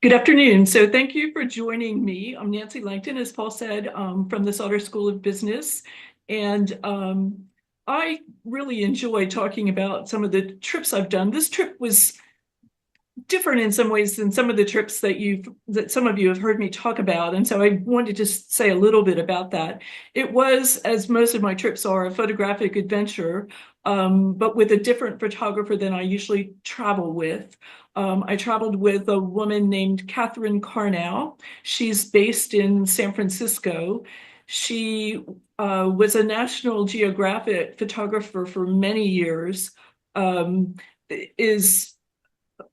Good afternoon. So thank you for joining me. I'm Nancy Langton, as Paul said, from the Sauder School of Business. And I really enjoy talking about some of the trips I've done. This trip was different in some ways than some of the trips that some of you have heard me talk about. And so I wanted to just say a little bit about that. It was, as most of my trips are, a photographic adventure, but with a different photographer than I usually travel with. I traveled with a woman named Catherine Carnow. She's based in San Francisco. She was a National Geographic photographer for many years, is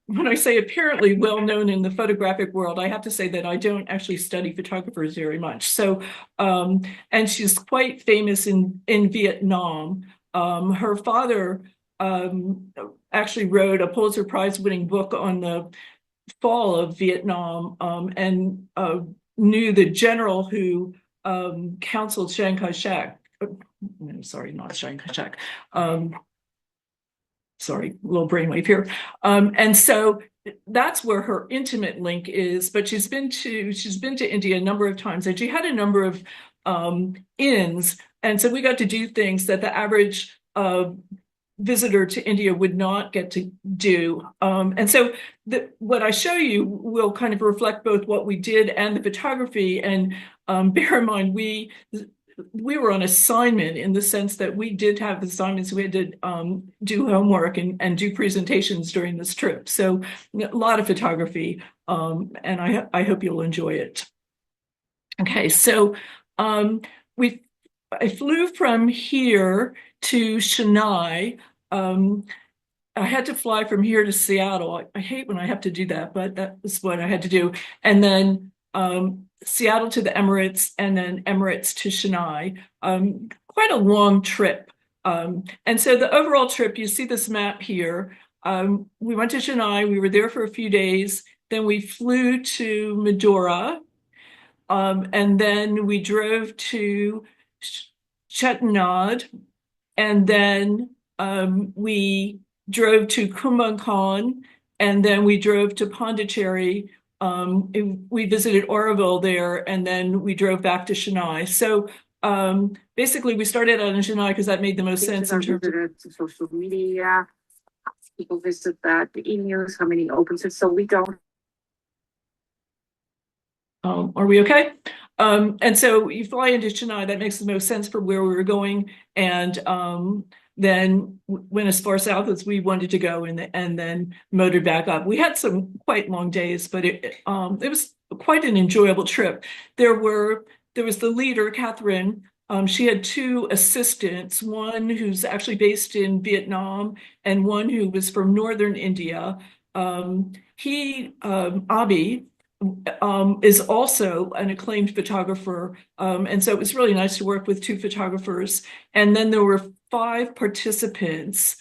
when I say apparently well known in the photographic world, I have to say that I don't actually study photographers very much. So, and she's quite famous in Vietnam. Her father actually wrote a Pulitzer Prize winning book on the fall of Vietnam, and knew the general who counseled Chiang Kai-shek. No, sorry, not Chiang Kai-shek. Sorry, a little brainwave here. And so that's where her intimate link is. But she's been to India a number of times, and she had a number of inns. And so we got to do things that the average visitor to India would not get to do. And so what I show you will kind of reflect both what we did and the photography. And bear in mind, we were on assignment in the sense that we did have assignments. We had to do homework and do presentations during this trip. So a lot of photography, and I hope you'll enjoy it. Okay, so I flew from here to Chennai. I had to fly from here to Seattle. I hate when I have to do that, but that was what I had to do. And then Seattle to the Emirates, and then Emirates to Chennai. Quite a long trip. And so the overall trip, you see this map here. We went to Chennai. We were there for a few days. Then we flew to Madurai. And then we drove to Chettinad. And then we drove to Kumbakonam. And then we drove to Pondicherry. We visited Auroville there, and then we drove back to Chennai. So basically, we started out in Chennai because that made the most sense in terms of social media. People visit that, the emails, how many opens it. So we don't. Are we okay? And so you fly into Chennai, that makes the most sense for where we were going. And then went as far south as we wanted to go, and then motored back up. We had some quite long days, but it was quite an enjoyable trip. There was the leader, Catherine. She had two assistants, one who's actually based in Vietnam and one who was from northern India. Abi, is also an acclaimed photographer. And so it was really nice to work with two photographers. And then there were 5 participants,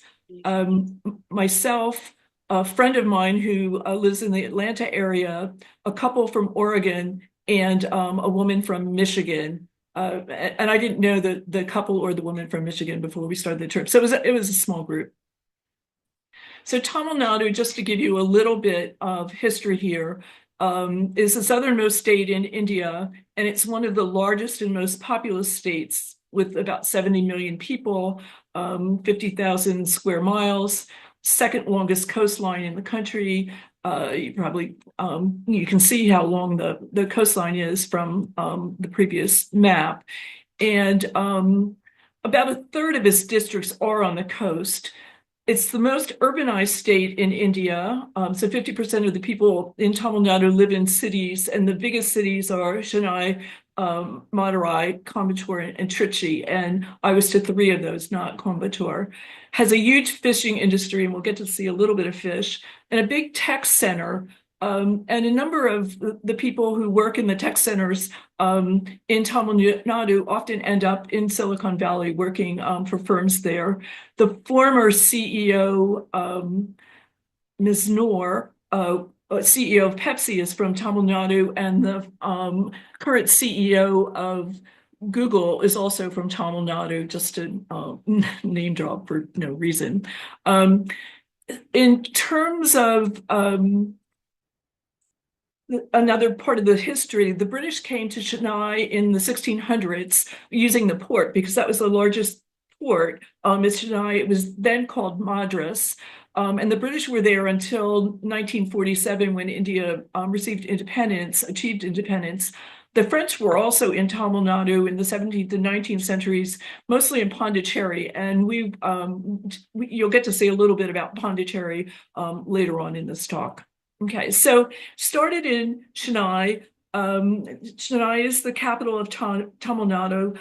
myself, a friend of mine who lives in the Atlanta area, a couple from Oregon, and a woman from Michigan. And I didn't know the couple or the woman from Michigan before we started the trip. So it was a small group. So Tamil Nadu, just to give you a little bit of history here, is the southernmost state in India, and it's one of the largest and most populous states with about 70 million people, 50,000 square miles, second longest coastline in the country. You can see how long the coastline is from the previous map. And about a third of its districts are on the coast. It's the most urbanized state in India. So 50% of the people in Tamil Nadu live in cities, and the biggest cities are Chennai, Madurai, Coimbatore, and Trichy. And I was to 3 of those, not Coimbatore. Has a huge fishing industry, and we'll get to see a little bit of fish, and a big tech center. And a number of the people who work in the tech centers in Tamil Nadu often end up in Silicon Valley working for firms there. The former CEO, Ms. Noor, CEO of Pepsi, is from Tamil Nadu, and the current CEO of Google is also from Tamil Nadu, just to name drop for no reason. In terms of another part of the history, the British came to Chennai in the 1600s using the port because that was the largest port. It's Chennai. It was then called Madras. And the British were there until 1947 when India received independence, achieved independence. The French were also in Tamil Nadu in the 17th and 19th centuries, mostly in Pondicherry. And you'll get to see a little bit about Pondicherry later on in this talk. Okay, so started in Chennai. Chennai is the capital of Tamil Nadu.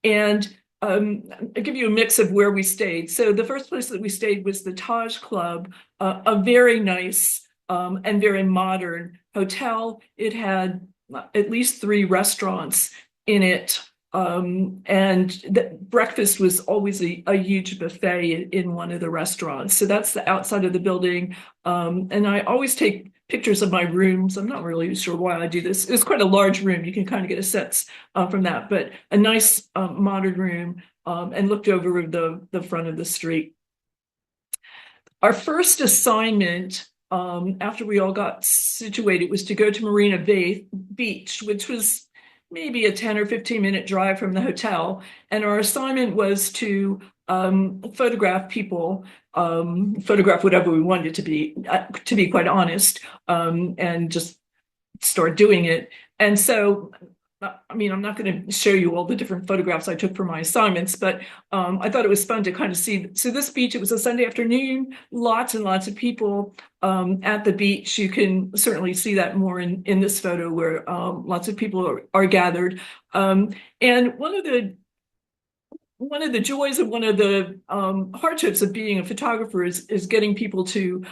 And I'll give you a mix of where we stayed. So the first place that we stayed was the Taj Club, a very nice and very modern hotel. It had at least 3 restaurants in it. And the breakfast was always a huge buffet in one of the restaurants. So that's the outside of the building. And I always take pictures of my rooms. I'm not really sure why I do this. It's quite a large room. You can kind of get a sense from that, but a nice modern room and looked over the front of the street. Our first assignment after we all got situated was to go to Marina Beach, which was maybe a 10 or 15 minute drive from the hotel. And our assignment was to photograph people, photograph whatever we wanted to be quite honest, and just start doing it. And so, I mean, I'm not going to show you all the different photographs I took for my assignments, but I thought it was fun to kind of see. So this beach, it was a Sunday afternoon, lots and lots of people at the beach. You can certainly see that more in this photo where lots of people are gathered. And one of the joys and one of the hardships of being a photographer is getting people to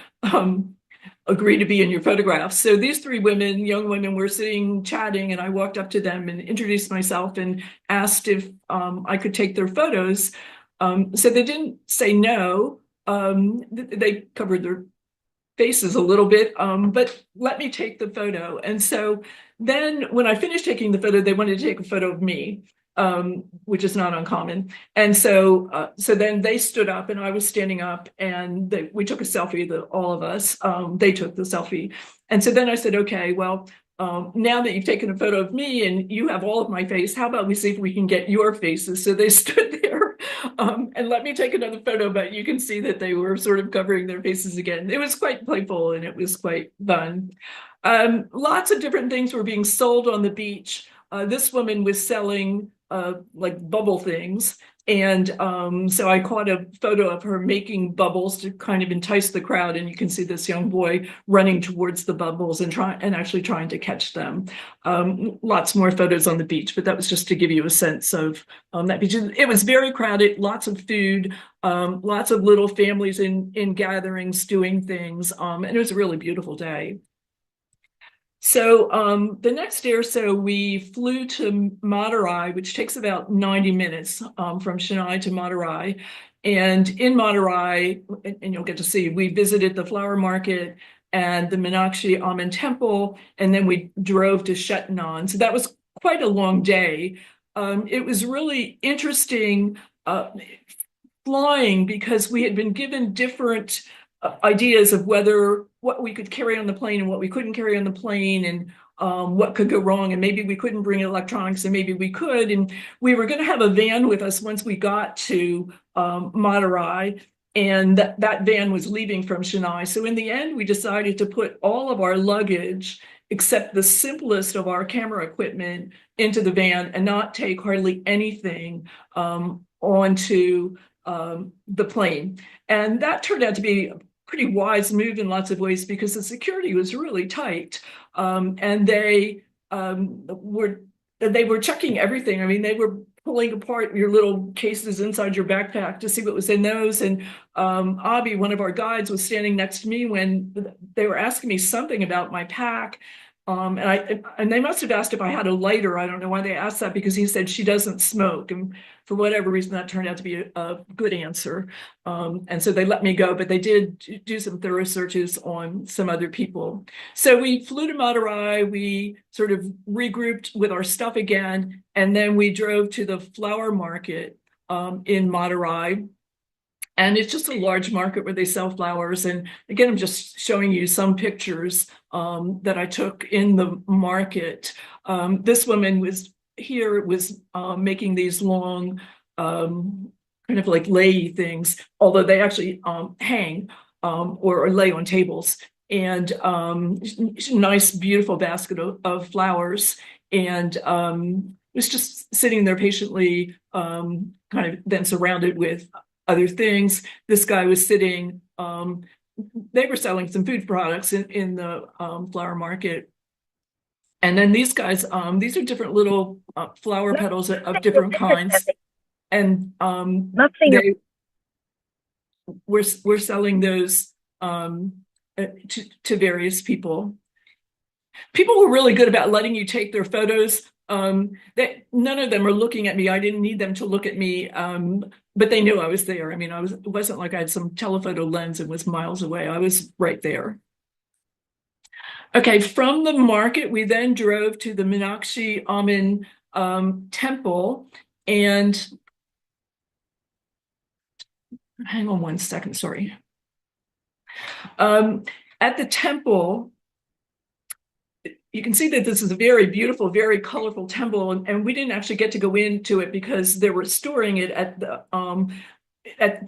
agree to be in your photographs. So these 3 women, young women, were sitting chatting, and I walked up to them and introduced myself and asked if I could take their photos. So they didn't say no. They covered their faces a little bit, but let me take the photo. And so then when I finished taking the photo, they wanted to take a photo of me. Which is not uncommon. And so then they stood up and I was standing up, and we took a selfie, all of us. They took the selfie. And so then I said, okay, well, now that you've taken a photo of me and you have all of my face, how about we see if we can get your faces? So they stood there and let me take another photo, but you can see that they were sort of covering their faces again. It was quite playful and it was quite fun. Lots of different things were being sold on the beach. This woman was selling like bubble things. And so I caught a photo of her making bubbles to kind of entice the crowd. And you can see this young boy running towards the bubbles and actually trying to catch them. Lots more photos on the beach, but that was just to give you a sense of that beach. It was very crowded, lots of food, lots of little families in gatherings doing things. And it was a really beautiful day. So the next day or so, we flew to Madurai, which takes about 90 minutes from Chennai to Madurai. And in Madurai, and you'll get to see, we visited the flower market and the Meenakshi Amman temple, and then we drove to Chettinad. So that was quite a long day. It was really interesting flying because we had been given different ideas of what we could carry on the plane and what we couldn't carry on the plane, and what could go wrong, and maybe we couldn't bring electronics and maybe we could. And we were going to have a van with us once we got to Madurai, and that van was leaving from Chennai. So in the end, we decided to put all of our luggage except the simplest of our camera equipment into the van and not take hardly anything onto the plane. And that turned out to be pretty wise move in lots of ways because the security was really tight, and they were checking everything. I mean, they were pulling apart your little cases inside your backpack to see what was in those. And Abhi, one of our guides, was standing next to me when they were asking me something about my pack. And they must have asked if I had a lighter. I don't know why they asked that, because he said she doesn't smoke. And for whatever reason, that turned out to be a good answer. And so they let me go, but they did do some thorough searches on some other people. So we flew to Madurai, we sort of regrouped with our stuff again, and then we drove to the flower market in Madurai. And it's just a large market where they sell flowers. And again, I'm just showing you some pictures that I took in the market. This woman was making these long, kind of like lay things, although they actually hang or lay on tables. And nice, beautiful basket of flowers. And was just sitting there patiently, kind of then surrounded with other things. This guy was sitting, they were selling some food products in the flower market. And then these guys, these are different little flower petals of different kinds. And they were selling those to various people. People were really good about letting you take their photos. None of them are looking at me. I didn't need them to look at me, but they knew I was there. I mean, it wasn't like I had some telephoto lens and was miles away. I was right there. Okay, from the market, we then drove to the Meenakshi Amman temple. And hang on one second, sorry. At the temple, you can see that this is a very beautiful, very colorful temple, and we didn't actually get to go into it because they were storing it at the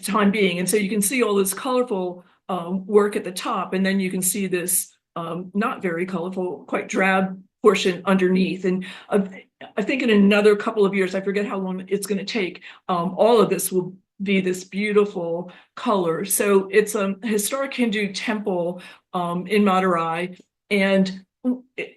time being. And so you can see all this colorful work at the top, and then you can see this not very colorful, quite drab portion underneath. And I think in another couple of years, I forget how long it's going to take, all of this will be this beautiful color. So it's a historic Hindu temple in Madurai, and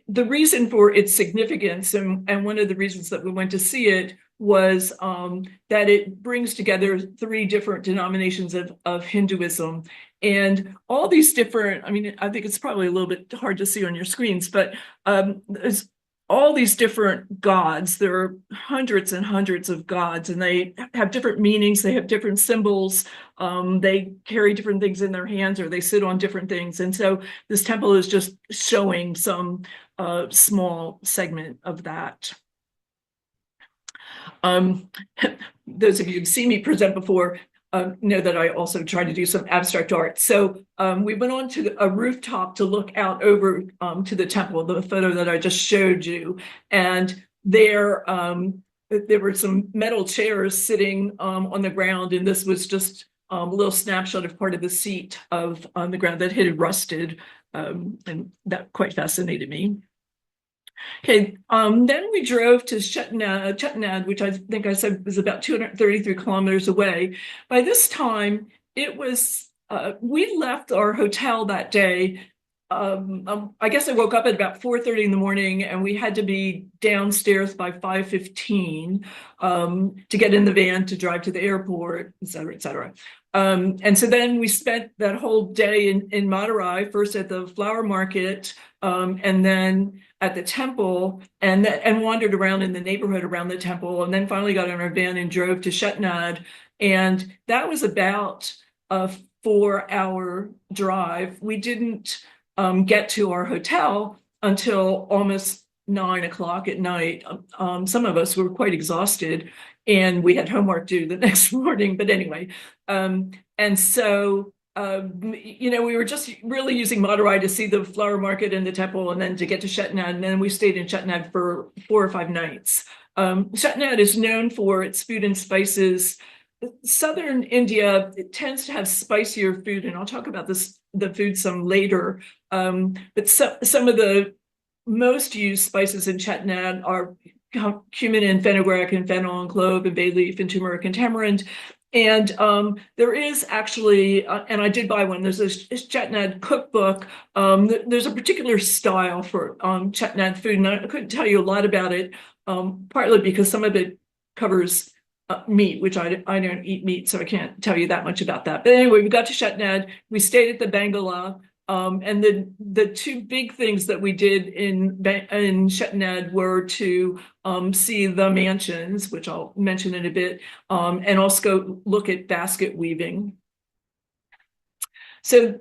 the reason for its significance, and one of the reasons that we went to see it, was that it brings together three different denominations of Hinduism. And all these different, I mean, I think it's probably a little bit hard to see on your screens, but there's all these different gods. There are hundreds and hundreds of gods, and they have different meanings. They have different symbols. They carry different things in their hands, or they sit on different things. And so this temple is just showing some small segment of that. Those of you who've seen me present before know that I also try to do some abstract art. So we went on to a rooftop to look out over to the temple, the photo that I just showed you. And there were some metal chairs sitting on the ground, and this was just a little snapshot of part of the seat on the ground that had rusted, and that quite fascinated me. Okay, then we drove to Chettinad, which I think I said was about 233 kilometers away. By this time, it was, we left our hotel that day. I guess I woke up at about 4:30 in the morning, and we had to be downstairs by 5:15 to get in the van to drive to the airport, et cetera, et cetera. And so then we spent that whole day in Madurai, first at the flower market, and then at the temple, and wandered around in the neighborhood around the temple, and then finally got in our van and drove to Chettinad. And that was about a 4-hour drive. We didn't get to our hotel until almost 9 o'clock at night. Some of us were quite exhausted, and we had homework due the next morning. But anyway, and so we were just really using Madurai to see the flower market and the temple, and then to get to Chettinad. And then we stayed in Chettinad for 4 or 5 nights. Chettinad is known for its food and spices. Southern India, it tends to have spicier food, and I'll talk about the food some later. But some of the most used spices in Chettinad are cumin and fenugreek and fennel and clove and bay leaf and turmeric and tamarind. And there is actually, and I did buy one, there's a Chettinad cookbook. There's a particular style for Chettinad food, and I couldn't tell you a lot about it, partly because some of it covers meat, which I don't eat meat, so I can't tell you that much about that. But anyway, we got to Chettinad, we stayed at the bungalow, and the two big things that we did in Chettinad were to see the mansions, which I'll mention in a bit, and also look at basket weaving. So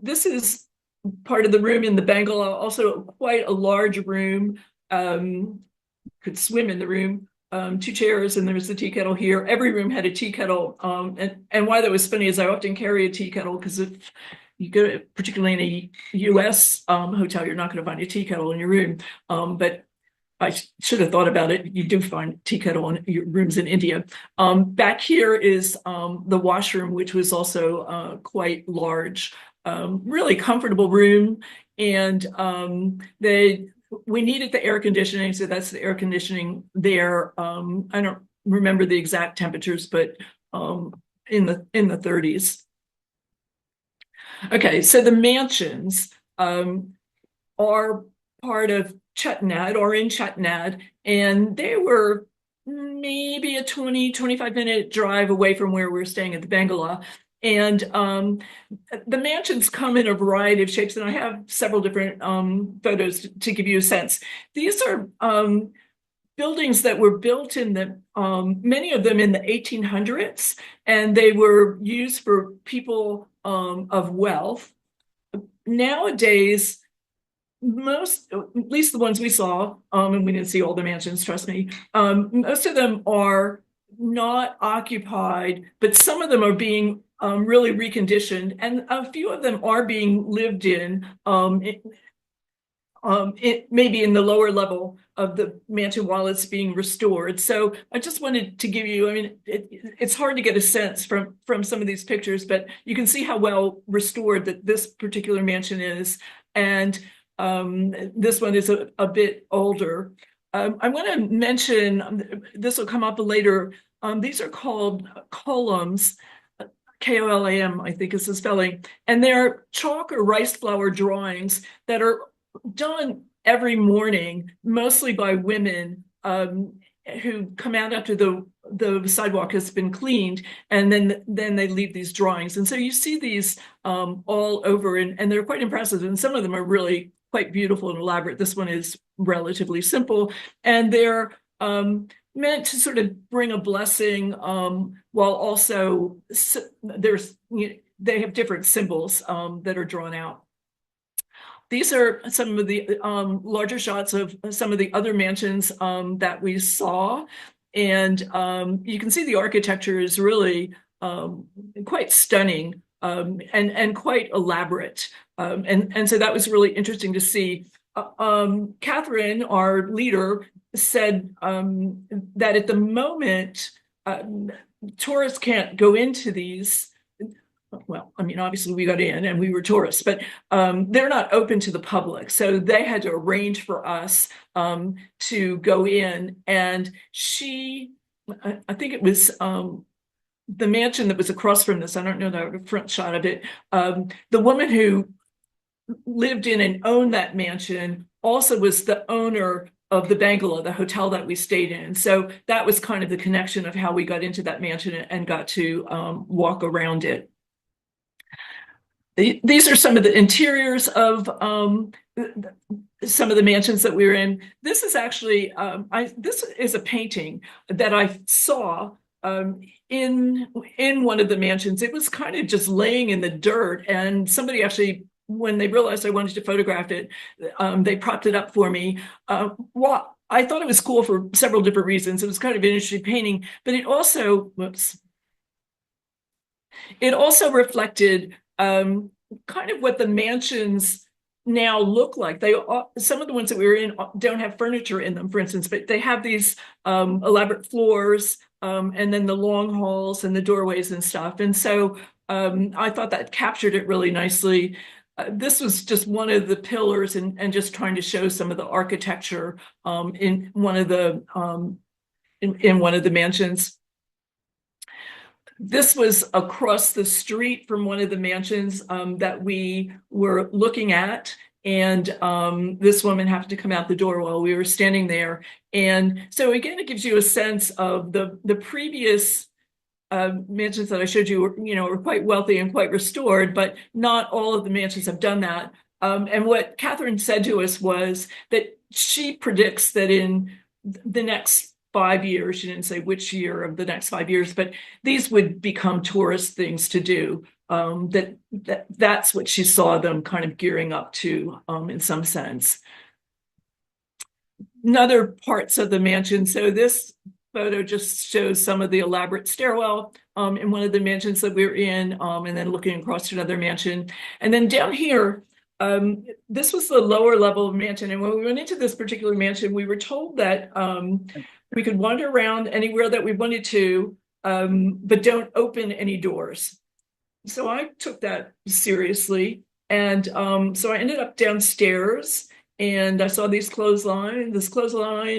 this is part of the room in the bungalow, also quite a large room. Could swim in the room. two chairs, and there was the tea kettle here. Every room had a tea kettle. And why that was funny is I often carry a tea kettle because if you go, particularly in a US hotel, you're not going to find a tea kettle in your room. But I should have thought about it. You do find tea kettle in your rooms in India. Back here is the washroom, which was also quite large. Really comfortable room. And we needed the air conditioning, so that's the air conditioning there. I don't remember the exact temperatures, but in the 30s. Okay, so the mansions are part of Chettinad or in Chettinad, and they were maybe a 25-minute drive away from where we're staying at the bungalow. And the mansions come in a variety of shapes, and I have several different photos to give you a sense. These are buildings that were built in the many of them in the 1800s, and they were used for people of wealth. Nowadays, most, at least the ones we saw, and we didn't see all the mansions, trust me, most of them are not occupied, but some of them are being really reconditioned, and a few of them are being lived in. It maybe in the lower level of the mansion while it's being restored. So I just wanted to give you, I mean, it's hard to get a sense from some of these pictures, but you can see how well restored that this particular mansion is. And this one is a bit older. I want to mention, this will come up later, these are called columns, Kolam, I think is the spelling, and they're chalk or rice flour drawings that are done every morning, mostly by women who come out after the sidewalk has been cleaned, and then they leave these drawings. And so you see these all over, and they're quite impressive, and some of them are really quite beautiful and elaborate. This one is relatively simple, and they're meant to sort of bring a blessing while also they have different symbols that are drawn out. These are some of the larger shots of some of the other mansions that we saw. And you can see the architecture is really quite stunning and quite elaborate. And so that was really interesting to see. Catherine, our leader, said that at the moment, tourists can't go into these. Well, I mean, obviously we got in and we were tourists, but they're not open to the public. So they had to arrange for us to go in. And I think it was the mansion that was across from this. I don't know the front shot of it. The woman who lived in and owned that mansion also was the owner of the bungalow, the hotel that we stayed in. So that was kind of the connection of how we got into that mansion and got to walk around it. These are some of the interiors of some of the mansions that we were in. This is actually, this is a painting that I saw in one of the mansions. It was kind of just laying in the dirt, and somebody actually, when they realized I wanted to photograph it, they propped it up for me. Well, I thought it was cool for several different reasons. It was kind of an interesting painting, but it also, it also reflected kind of what the mansions now look like. Some of the ones that we were in don't have furniture in them, for instance, but they have these elaborate floors and then the long halls and the doorways and stuff. And so I thought that captured it really nicely. This was just one of the pillars and just trying to show some of the architecture in one of the in one of the mansions. This was across the street from one of the mansions that we were looking at. And this woman happened to come out the door while we were standing there. And so again, it gives you a sense of the previous mansions that I showed you were quite wealthy and quite restored, but not all of the mansions have done that. And what Catherine said to us was that she predicts that in the next 5 years, she didn't say which year of the next 5 years, but these would become tourist things to do. That's what she saw them kind of gearing up to in some sense. Another parts of the mansion. So this photo just shows some of the elaborate stairwell in one of the mansions that we were in, and then looking across to another mansion. And then down here, this was the lower level of mansion. And when we went into this particular mansion, we were told that we could wander around anywhere that we wanted to, but don't open any doors. So I took that seriously. And so I ended up downstairs and I saw this clothesline,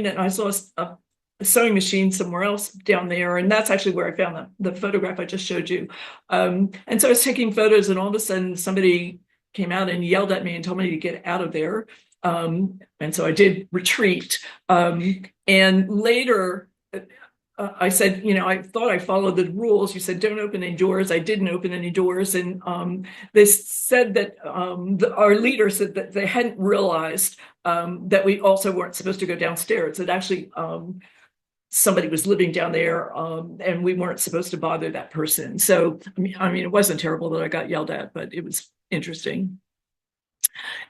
and I saw a sewing machine somewhere else down there. And that's actually where I found the photograph I just showed you. And so I was taking photos, and all of a sudden somebody came out and yelled at me and told me to get out of there. And so I did retreat. And later, I said, I thought I followed the rules. You said, don't open any doors. I didn't open any doors. And they said that our leader said that they hadn't realized that we also weren't supposed to go downstairs. That actually somebody was living down there, and we weren't supposed to bother that person. So, I mean, it wasn't terrible that I got yelled at, but it was interesting.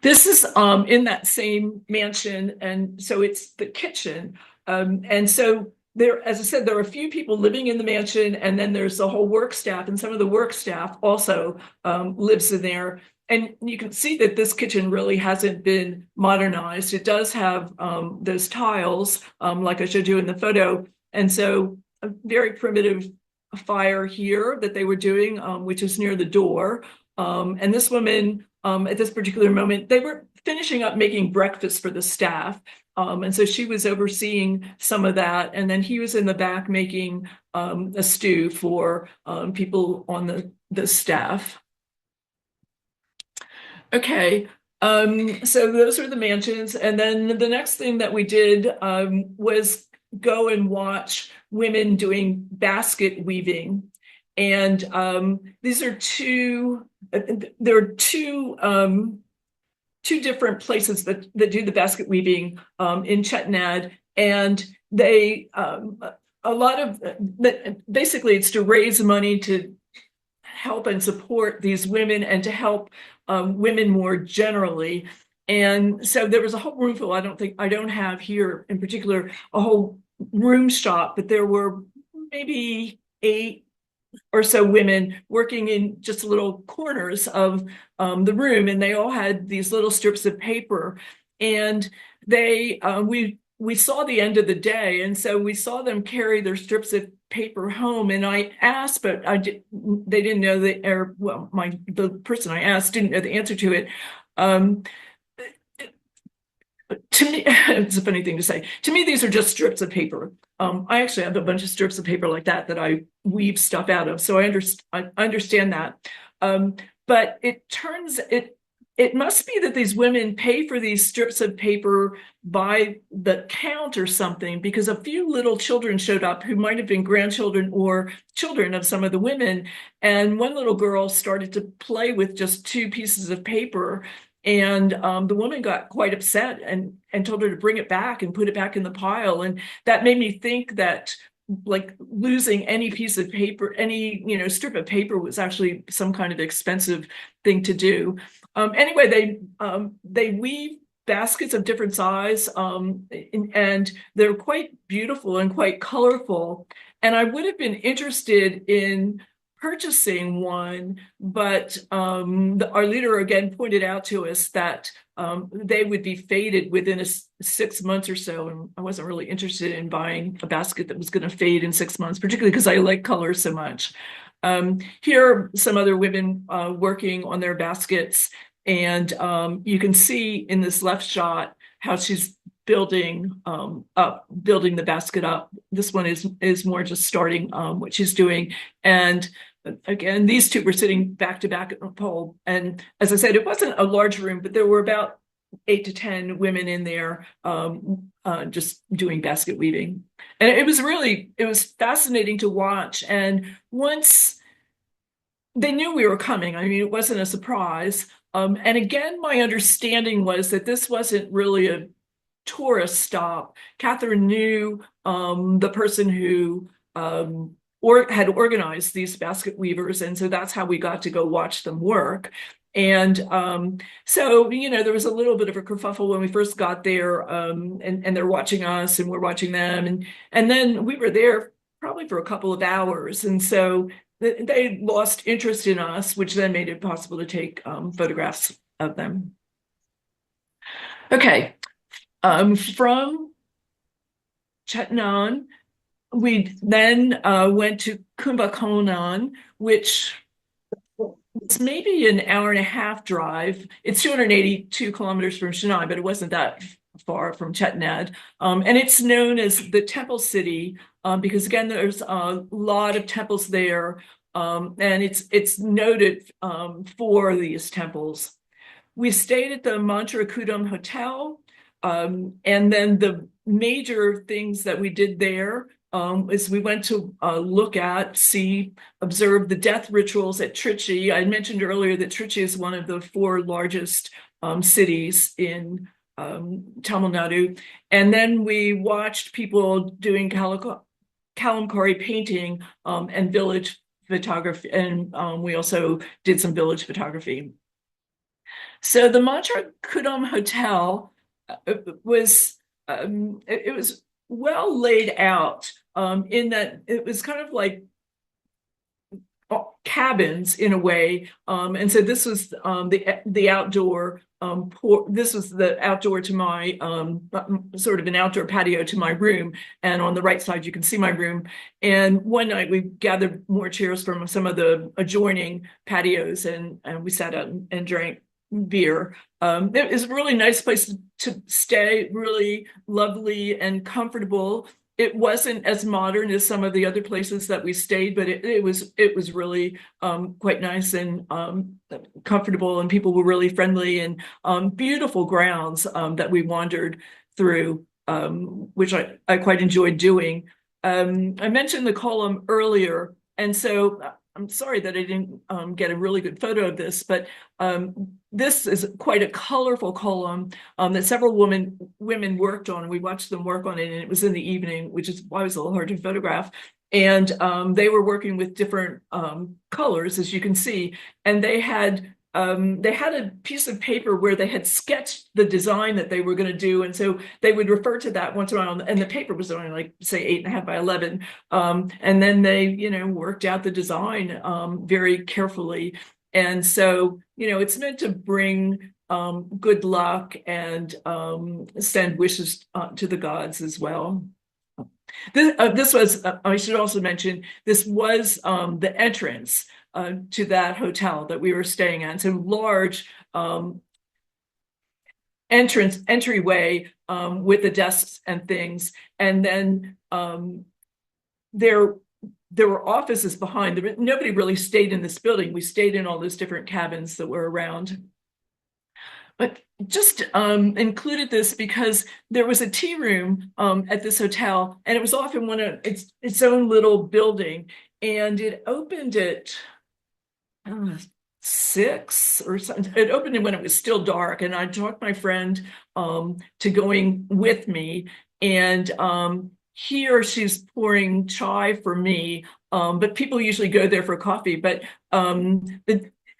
This is in that same mansion. And so it's the kitchen. And so there, as I said, there are a few people living in the mansion, and then there's the whole work staff, and some of the work staff also lives in there. And you can see that this kitchen really hasn't been modernized. It does have those tiles, like I showed you in the photo. And so a very primitive fire here that they were doing, which is near the door. And this woman, at this particular moment, they were finishing up making breakfast for the staff. And so she was overseeing some of that. And then he was in the back making a stew for people on the staff. Okay, so those are the mansions. And then the next thing that we did was go and watch women doing basket weaving. And these are there are two different places that do the basket weaving in Chettinad, and they a lot of basically it's to raise money to help and support these women and to help women more generally. And so there was a whole room full. I don't have here in particular a whole room shop, but there were maybe 8 or so women working in just little corners of the room, and they all had these little strips of paper. And they we saw the end of the day, and so we saw them carry their strips of paper home. And I asked, but they didn't know the person I asked didn't know the answer to it. To me, it's a funny thing to say. To me, these are just strips of paper. I actually have a bunch of strips of paper like that I weave stuff out of. So I understand that. But it must be that these women pay for these strips of paper by the count or something, because a few little children showed up who might have been grandchildren or children of some of the women. And one little girl started to play with just 2 pieces of paper. And the woman got quite upset and told her to bring it back and put it back in the pile. And that made me think that like losing any piece of paper, any strip of paper was actually some kind of expensive thing to do. Anyway, they weave baskets of different size, and they're quite beautiful and quite colorful. And I would have been interested in purchasing one, but our leader again pointed out to us that they would be faded within 6 months or so, and I wasn't really interested in buying a basket that was going to fade in 6 months, particularly because I like color so much. Here are some other women working on their baskets, and you can see in this left shot how she's building the basket up. This one is more just starting what she's doing. And again, these 2 were sitting back to back at the pole. And as I said, it wasn't a large room, but there were about 8 to 10 women in there just doing basket weaving. And it was fascinating to watch. And once they knew we were coming, I mean, it wasn't a surprise. And again, my understanding was that this wasn't really a tourist stop. Catherine knew the person who had organized these basket weavers, and so that's how we got to go watch them work. And so, there was a little bit of a kerfuffle when we first got there, and they're watching us and we're watching them. And then we were there probably for a couple of hours. And so they lost interest in us, which then made it possible to take photographs of them. Okay. From Chettinad, we then went to Kumbakonam, which it's maybe an hour and a half drive. It's 282 kilometers from Chennai, but it wasn't that far from Chettinad. And it's known as the Temple City because, again, there's a lot of temples there, and it's noted for these temples. We stayed at the Mancharakudam Hotel, and then the major things that we did there is we went to observe the death rituals at Trichy. I mentioned earlier that Trichy is one of the four largest cities in Tamil Nadu. And then we watched people doing Kalamkari painting and village photography. And we also did some village photography. So the Mancharakudam Hotel was it was well laid out in that it was kind of like cabins in a way, and so this was the outdoor this was the outdoor to my sort of an outdoor patio to my room, and on the right side you can see my room. And one night we gathered more chairs from some of the adjoining patios, and we sat out and drank beer. It was a really nice place to stay, really lovely and comfortable. It wasn't as modern as some of the other places that we stayed, but it was really quite nice and comfortable, and people were really friendly, and beautiful grounds that we wandered through, which I quite enjoyed doing. I mentioned the column earlier, and so I'm sorry that I didn't get a really good photo of this, but this is quite a colorful column that several women worked on. We watched them work on it, and it was in the evening, which is why it was a little hard to photograph. And they were working with different colors, as you can see, and they had a piece of paper where they had sketched the design that they were going to do, and so they would refer to that once in a while. And the paper was only like, say, 8.5 by 11, and then they, worked out the design very carefully. And so, it's meant to bring good luck and send wishes to the gods as well. This was, I should also mention, this was the entrance to that hotel that we were staying at. So large entryway with the desks and things. And then there were offices behind. Nobody really stayed in this building. We stayed in all those different cabins that were around. But just included this because there was a tea room at this hotel, and it was off in its own little building, and it opened at 6 or something. It opened when it was still dark, and I talked my friend to going with me, and she's pouring chai for me, but people usually go there for coffee. But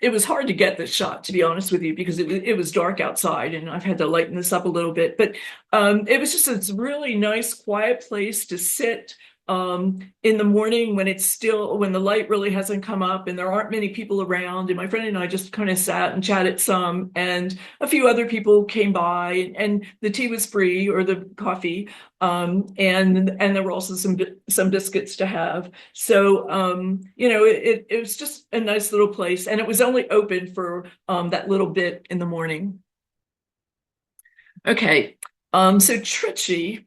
it was hard to get this shot, to be honest with you, because it was dark outside, and I've had to lighten this up a little bit. But it was just a really nice, quiet place to sit in the morning when the light really hasn't come up and there aren't many people around. And my friend and I just kind of sat and chatted some, and a few other people came by, and the tea was free, or the coffee, and there were also some biscuits to have. So it was just a nice little place, and it was only open for that little bit in the morning. Okay, so Trichy,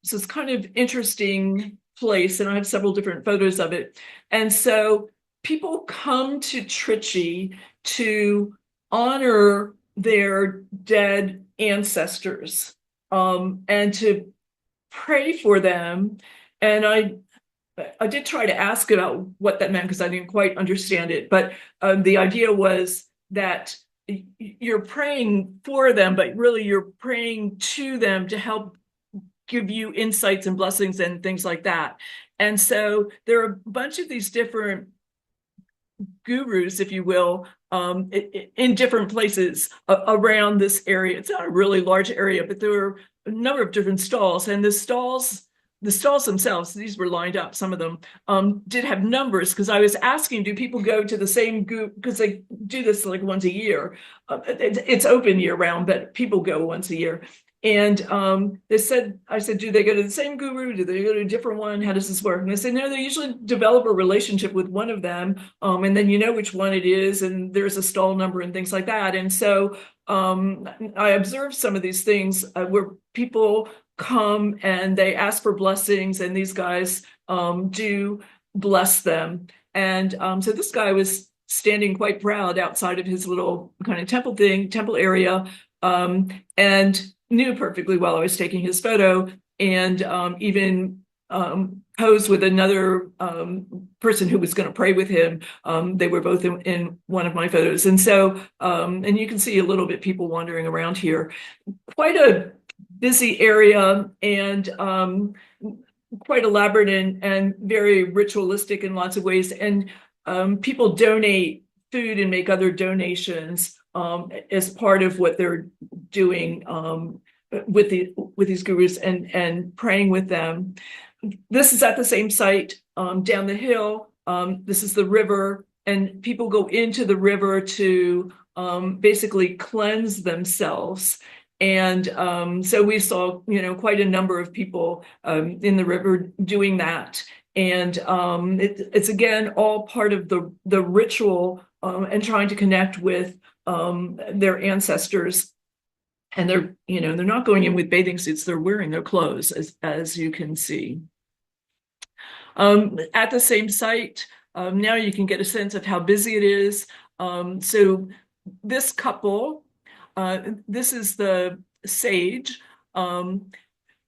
so it's kind of interesting place, and I have several different photos of it. And so people come to Trichy to honor their dead ancestors, and to pray for them. And I did try to ask about what that meant, because I didn't quite understand it. But the idea was that you're praying for them, but really you're praying to them to help give you insights and blessings and things like that. And so there are a bunch of these different gurus, if you will, in different places around this area. It's not a really large area, but there were a number of different stalls, and the stalls themselves, these were lined up, some of them did have numbers, because I was asking, do people go to the same group? Because they do this like once a year. It's open year round, but people go once a year. And I said, do they go to the same guru? Do they go to a different one? How does this work? And they said, no, they usually develop a relationship with one of them. And then you know which one it is, and there's a stall number and things like that. And so I observed some of these things where people come and they ask for blessings, and these guys do bless them. And so this guy was standing quite proud outside of his little kind of temple area, and knew perfectly well I was taking his photo, and even posed with another person who was going to pray with him. They were both in one of my photos. And so, and you can see a little bit people wandering around here. Quite a busy area, and quite elaborate and very ritualistic in lots of ways. And people donate food and make other donations as part of what they're doing with these gurus and praying with them. This is at the same site down the hill. This is the river, and people go into the river to basically cleanse themselves. And so we saw, quite a number of people in the river doing that. And it's again all part of the ritual and trying to connect with their ancestors. And they're not going in with bathing suits; they're wearing their clothes, as you can see. At the same site, now you can get a sense of how busy it is. So this couple, this is the sage.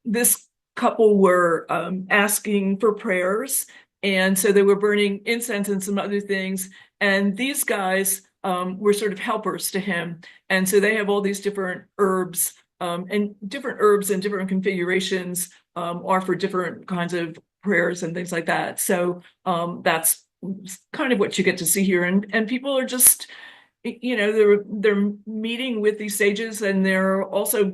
This couple were asking for prayers, and so they were burning incense and some other things. And these guys were sort of helpers to him, and so they have all these different herbs, and different configurations are for different kinds of prayers and things like that. So that's kind of what you get to see here, and people are just, they're meeting with these sages, and they're also,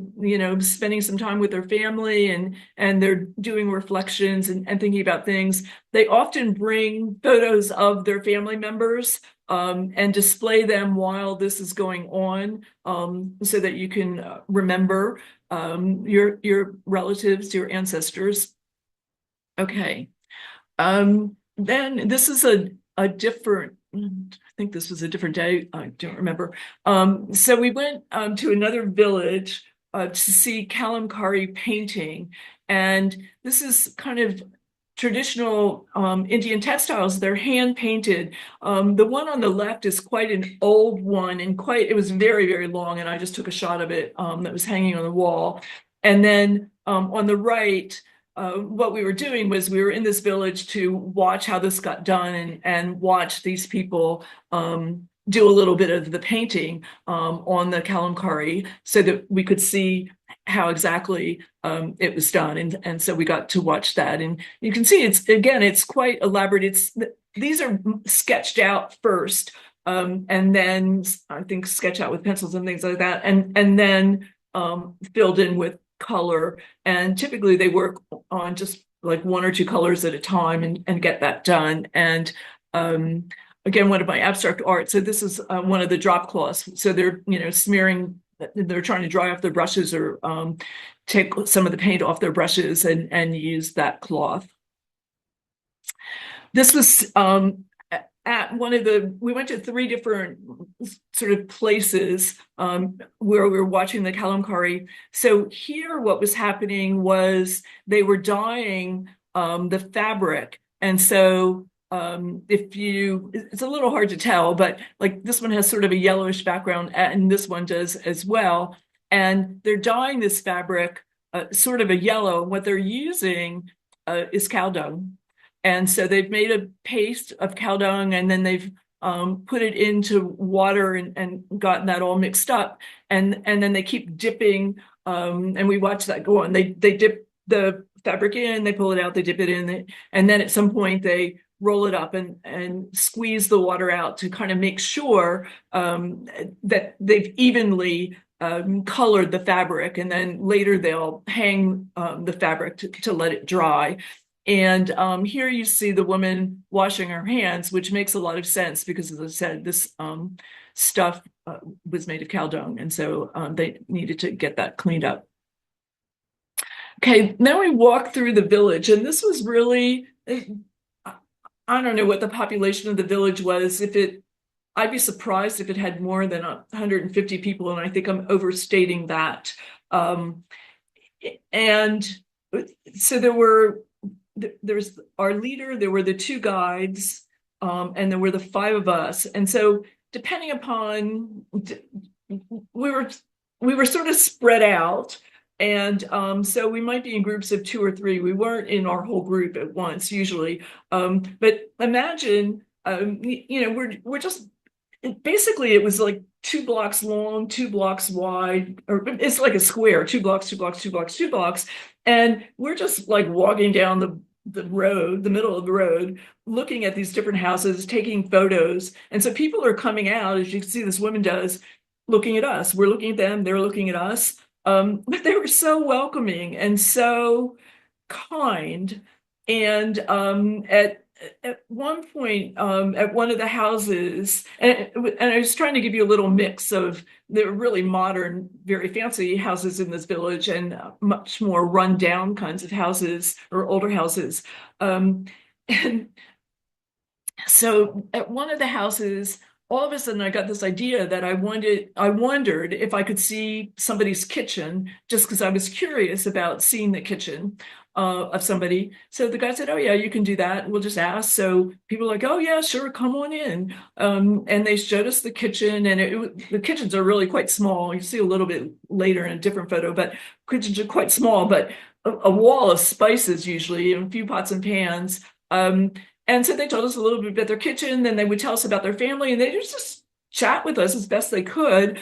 spending some time with their family, and they're doing reflections and thinking about things. They often bring photos of their family members and display them while this is going on, so that you can remember your relatives, your ancestors. Okay. Then this is a different, I think this was a different day. I don't remember. So we went to another village to see Kalamkari painting. And this is kind of traditional Indian textiles. They're hand painted. The one on the left is quite an old one, and it was very, very long. And I just took a shot of it that was hanging on the wall. And then on the right, what we were doing was we were in this village to watch how this got done, and watch these people do a little bit of the painting on the Kalamkari, so that we could see how exactly it was done. And so we got to watch that. And you can see it's quite elaborate. These are sketched out first, and then I think sketch out with pencils and things like that, and then filled in with color. And typically they work on just like one or two colors at a time and get that done. And again, one of my abstract art. So this is one of the drop cloths. So they're, smearing, they're trying to dry off their brushes, or take some of the paint off their brushes and use that cloth. This was at we went to 3 different sort of places where we were watching the Kalamkari. So here what was happening was they were dyeing the fabric. And so it's a little hard to tell, but like this one has sort of a yellowish background, and this one does as well. And they're dyeing this fabric sort of a yellow. What they're using is cow dung. And so they've made a paste of cow dung, and then they've put it into water and gotten that all mixed up. And then they keep dipping, and we watch that go on. They dip the fabric in, they pull it out, they dip it in, and then at some point they roll it up and squeeze the water out to kind of make sure that they've evenly colored the fabric, and then later they'll hang the fabric to let it dry. And here you see the woman washing her hands, which makes a lot of sense because, as I said, this stuff was made of cow dung, and so they needed to get that cleaned up. Okay, now we walk through the village, and this was really, I don't know what the population of the village was. I'd be surprised if it had more than 150 people, and I think I'm overstating that. And so there's our leader, there were the two guides, and there were the five of us. And so depending upon, we were sort of spread out. And so we might be in groups of 2 or 3. We weren't in our whole group at once usually. But imagine, we're just, basically it was like 2 blocks long, 2 blocks wide, or it's like a square, 2 blocks, 2 blocks, 2 blocks, 2 blocks. And we're just like walking down the road, the middle of the road, looking at these different houses, taking photos. And so people are coming out, as you can see this woman does, looking at us. We're looking at them, they're looking at us. But they were so welcoming and so kind. And at one point, at one of the houses, and I was trying to give you a little mix of the really modern, very fancy houses in this village and much more run-down kinds of houses or older houses. And so at one of the houses, all of a sudden I got this idea that I wondered if I could see somebody's kitchen, just because I was curious about seeing the kitchen of somebody. So the guy said, "Oh yeah, you can do that. We'll just ask." So people were like, "Oh yeah, sure, come on in." And they showed us the kitchen, and the kitchens are really quite small. You see a little bit later in a different photo, but kitchens are quite small, but a wall of spices usually, and a few pots and pans. And so they told us a little bit about their kitchen, then they would tell us about their family, and they just chat with us as best they could.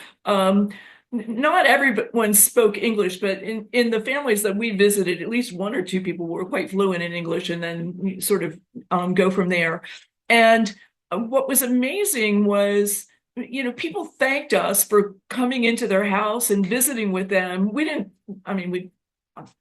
Not everyone spoke English, but in the families that we visited, at least 1 or 2 people were quite fluent in English, and then sort of go from there. And what was amazing was, people thanked us for coming into their house and visiting with them.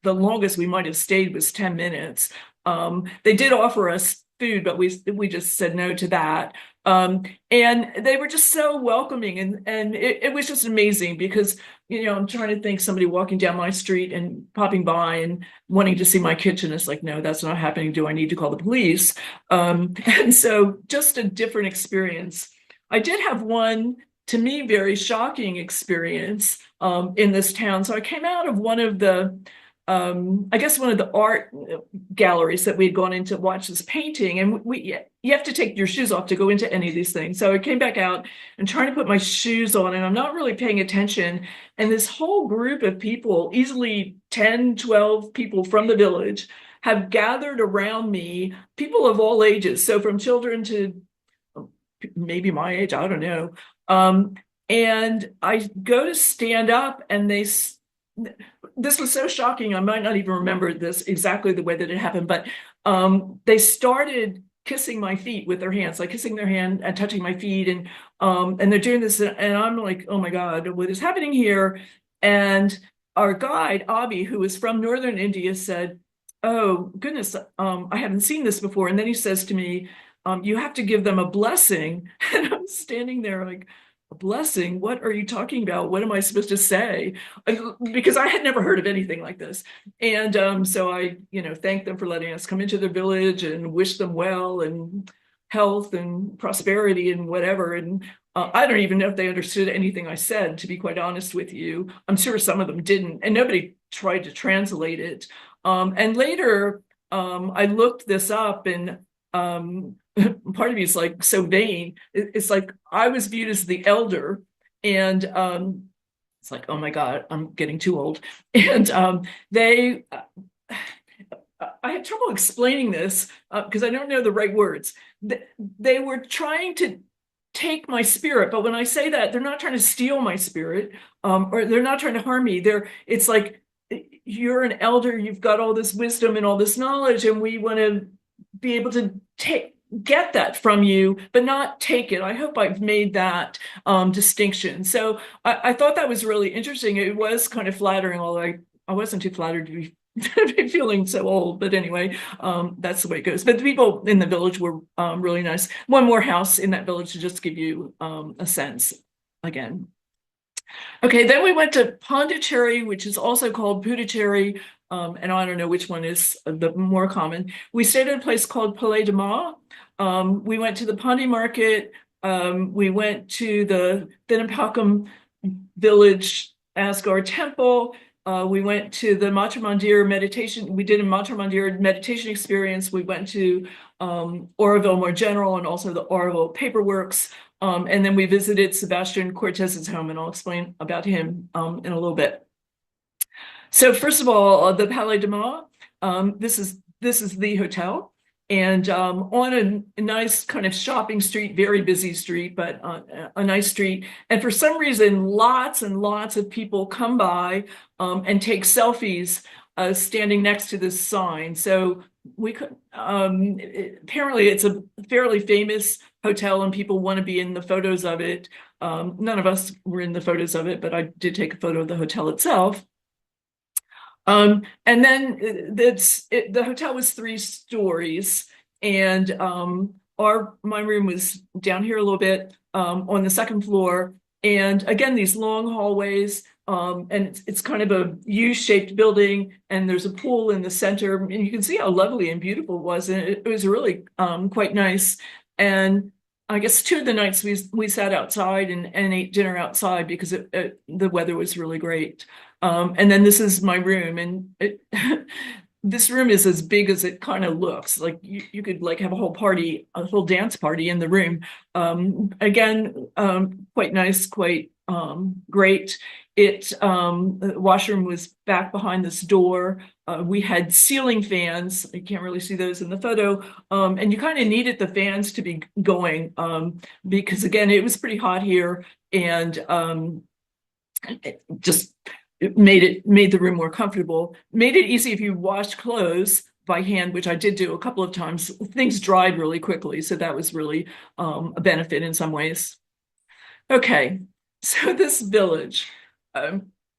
The longest we might have stayed was 10 minutes. They did offer us food, but we just said no to that. And they were just so welcoming, and it was just amazing because, I'm trying to think somebody walking down my street and popping by and wanting to see my kitchen. It's like, no, that's not happening. Do I need to call the police? And so just a different experience. I did have one, to me, very shocking experience in this town. So I came out of one of the art galleries that we had gone in to watch this painting, and you have to take your shoes off to go into any of these things. So I came back out and trying to put my shoes on, and I'm not really paying attention. And this whole group of people, easily 10, 12 people from the village, have gathered around me, people of all ages. So from children to maybe my age, I don't know. And I go to stand up, and this was so shocking. I might not even remember this exactly the way that it happened, but they started kissing my feet with their hands, like kissing their hand and touching my feet. And they're doing this. And I'm like, oh my God, what is happening here? And our guide, Avi, who is from Northern India, said, "Oh goodness, I haven't seen this before." And then he says to me, "You have to give them a blessing." And I'm standing there like, "A blessing? What are you talking about? What am I supposed to say?" Because I had never heard of anything like this. And so I, thanked them for letting us come into their village and wish them well and health and prosperity and whatever. And I don't even know if they understood anything I said, to be quite honest with you. I'm sure some of them didn't, and nobody tried to translate it. And later, I looked this up, and part of me is like so vain. It's like I was viewed as the elder, and it's like, oh my God, I'm getting too old. And I had trouble explaining this because I don't know the right words. They were trying to take my spirit, but when I say that, they're not trying to steal my spirit, or they're not trying to harm me. It's like, you're an elder, you've got all this wisdom and all this knowledge, and we want to be able to get that from you, but not take it. I hope I've made that distinction. So I thought that was really interesting. It was kind of flattering, although I wasn't too flattered to be feeling so old, but anyway, that's the way it goes. But the people in the village were really nice. One more house in that village to just give you a sense again. Okay, then we went to Pondicherry, which is also called Puducherry, and I don't know which one is the more common. We stayed at a place called Palais de Ma. We went to the Pondi Market. We went to the Thennampakkam Village Azhagar Temple. We went to the Matra Mandir meditation. We did a Matra Mandir meditation experience. We went to Auroville more general and also the Auroville paperworks. And then we visited Sebastian Cortez's home, and I'll explain about him in a little bit. So first of all, the Palais de Ma, this is the hotel, and on a nice kind of shopping street, very busy street, but a nice street. And for some reason, lots and lots of people come by and take selfies standing next to this sign. So we could apparently it's a fairly famous hotel and people want to be in the photos of it. None of us were in the photos of it, but I did take a photo of the hotel itself. And then the hotel was 3 stories, and my room was down here a little bit on the 2nd floor. And again, these long hallways, and it's kind of a U-shaped building, and there's a pool in the center, and you can see how lovely and beautiful it was. And it was really quite nice. And I guess 2 of the nights we sat outside and ate dinner outside because the weather was really great. And then this is my room, and this room is as big as it kind of looks. Like you could like have a whole dance party in the room. Again, quite nice, quite great. The washroom was back behind this door. We had ceiling fans. You can't really see those in the photo. And you kind of needed the fans to be going because again, it was pretty hot here, and it made the room more comfortable. Made it easy if you washed clothes by hand, which I did do a couple of times. Things dried really quickly, so that was really a benefit in some ways. Okay, so this village,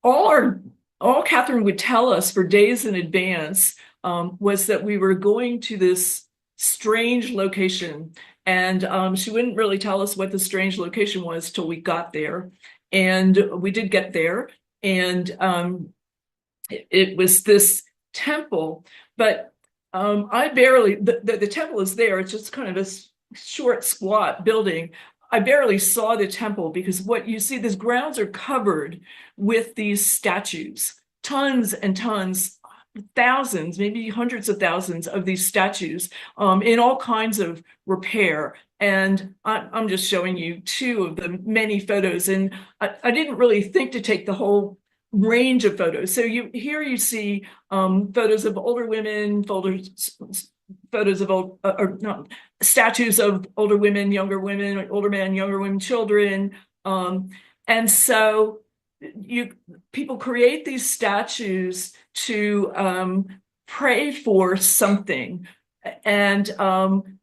all Catherine would tell us for days in advance was that we were going to this strange location, and she wouldn't really tell us what the strange location was till we got there. And we did get there, and it was this temple, but the temple is there. It's just kind of a short, squat building. I barely saw the temple because what you see, these grounds are covered with these statues, tons and tons, thousands, maybe hundreds of thousands of these statues in all kinds of repair. And I'm just showing you 2 of the many photos. And I didn't really think to take the whole range of photos. So here you see photos of older women, photos of statues of older women, younger women, older men, younger women, children. And so people create these statues to pray for something. And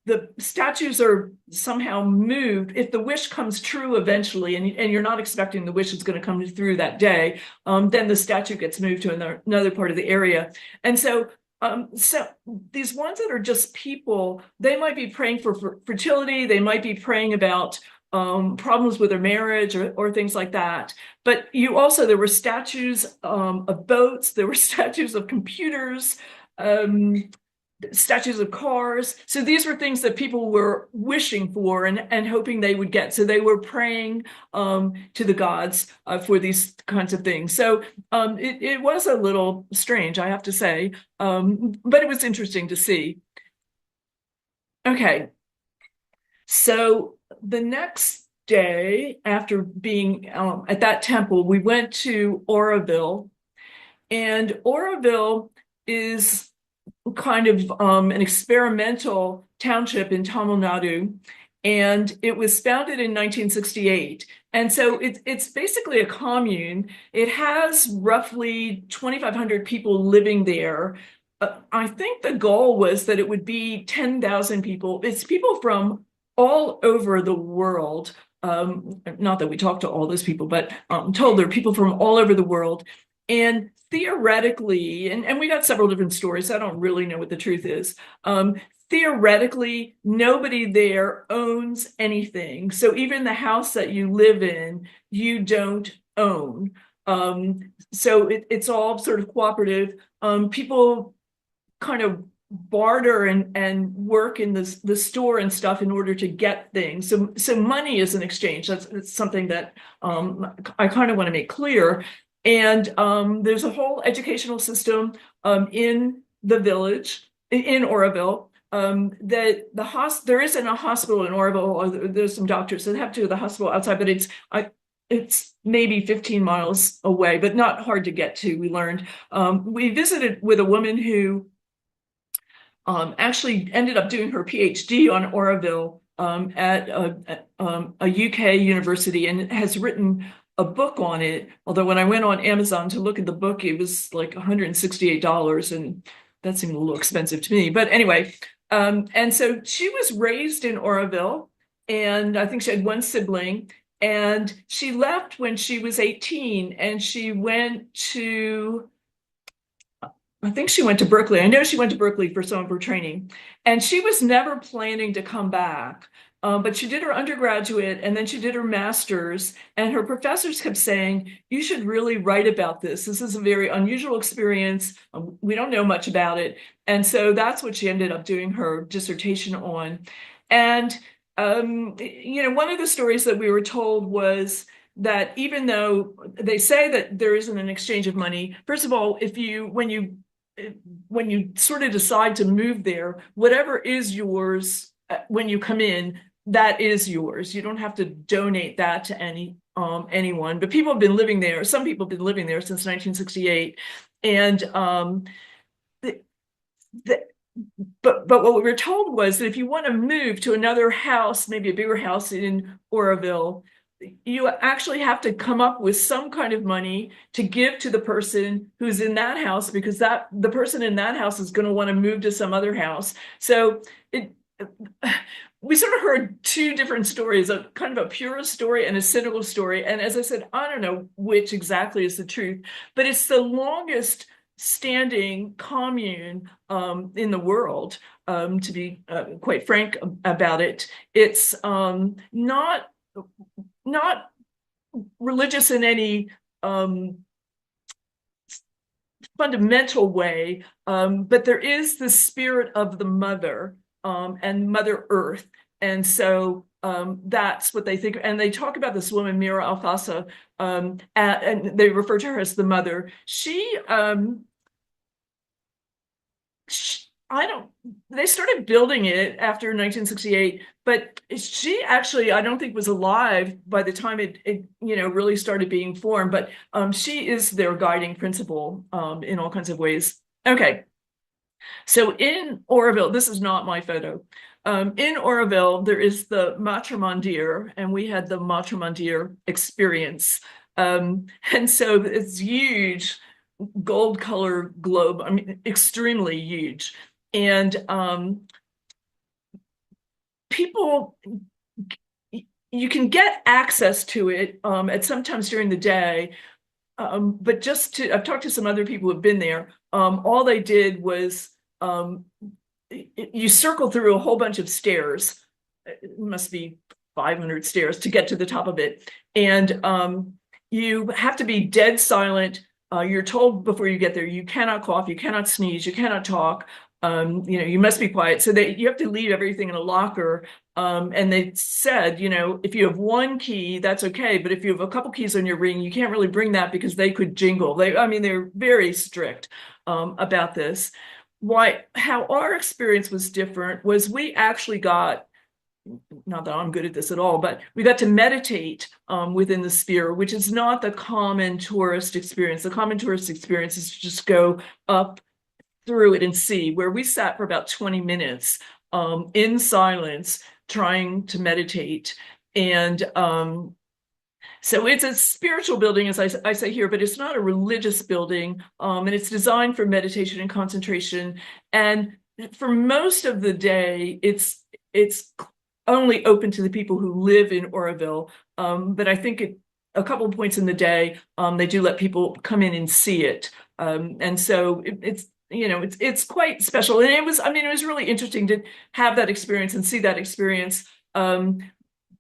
the statues are somehow moved. If the wish comes true eventually, and you're not expecting the wish is going to come through that day, then the statue gets moved to another part of the area. And so these ones that are just people, they might be praying for fertility. They might be praying about problems with their marriage or things like that. But there were statues of boats. There were statues of computers. Statues of cars. So these were things that people were wishing for and hoping they would get. So they were praying to the gods for these kinds of things. So it was a little strange, I have to say, but it was interesting to see. Okay, so the next day after being at that temple, we went to Auroville, and Auroville is kind of an experimental township in Tamil Nadu, and it was founded in 1968. And so it's basically a commune. It has roughly 2,500 people living there. I think the goal was that it would be 10,000 people. It's people from all over the world. Not that we talked to all those people, but I'm told there are people from all over the world. And theoretically, and we got several different stories. I don't really know what the truth is. Theoretically, nobody there owns anything. So even the house that you live in, you don't own. So it's all sort of cooperative. People kind of barter and work in the store and stuff in order to get things. So money is an exchange. That's something that I kind of want to make clear. And there's a whole educational system in the village in Auroville. That there isn't a hospital in Auroville. There's some doctors that have to do the hospital outside, but it's maybe 15 miles away, but not hard to get to. We learned. We visited with a woman who actually ended up doing her PhD on Auroville at a UK university and has written a book on it. Although when I went on Amazon to look at the book, it was like $168, and that seemed a little expensive to me. But anyway, and so she was raised in Auroville, and I think she had one sibling. And she left when she was 18, and she went to I think she went to Berkeley. I know she went to Berkeley for some of her training, and she was never planning to come back. But she did her undergraduate and then she did her master's, and her professors kept saying, you should really write about this. This is a very unusual experience. We don't know much about it. And so that's what she ended up doing her dissertation on. And, one of the stories that we were told was that even though they say that there isn't an exchange of money, first of all, when you sort of decide to move there, whatever is yours when you come in, that is yours. You don't have to donate that to anyone. But people have been living there. Some people have been living there since 1968, and but what we were told was that if you want to move to another house, maybe a bigger house in Auroville, you actually have to come up with some kind of money to give to the person who's in that house, because the person in that house is going to want to move to some other house. So we sort of heard two different stories, a kind of a purist story and a cynical story. And as I said, I don't know which exactly is the truth, but it's the longest standing commune in the world, to be quite frank about it. It's not religious in any fundamental way, but there is the spirit of the mother and Mother Earth. And so that's what they think. And they talk about this woman, Mira Alfasa, and they refer to her as the mother. They started building it after 1968, but she actually, I don't think was alive by the time it really started being formed, but she is their guiding principle in all kinds of ways. Okay. So in Auroville, this is not my photo. In Auroville, there is the Matra Mandir, and we had the Matra Mandir experience. And so it's huge gold color globe, I mean, extremely huge. And people, you can get access to it at sometimes during the day. But I've talked to some other people who've been there. All they did was you circle through a whole bunch of stairs. It must be 500 stairs to get to the top of it. And you have to be dead silent. You're told before you get there, you cannot cough, you cannot sneeze, you cannot talk. You must be quiet. So you have to leave everything in a locker. And they said, if you have one key, that's okay. But if you have a couple keys on your ring, you can't really bring that because they could jingle. They're very strict about this. How our experience was different was we actually got, not that I'm good at this at all, but we got to meditate within the sphere, which is not the common tourist experience. The common tourist experience is to just go up through it and see, where we sat for about 20 minutes in silence trying to meditate. And So it's a spiritual building, as I say here, but it's not a religious building. And it's designed for meditation and concentration. And for most of the day, it's only open to the people who live in Auroville. But I think a couple of points in the day, they do let people come in and see it. And so it's it's quite special. And it was really interesting to have that experience and see that experience.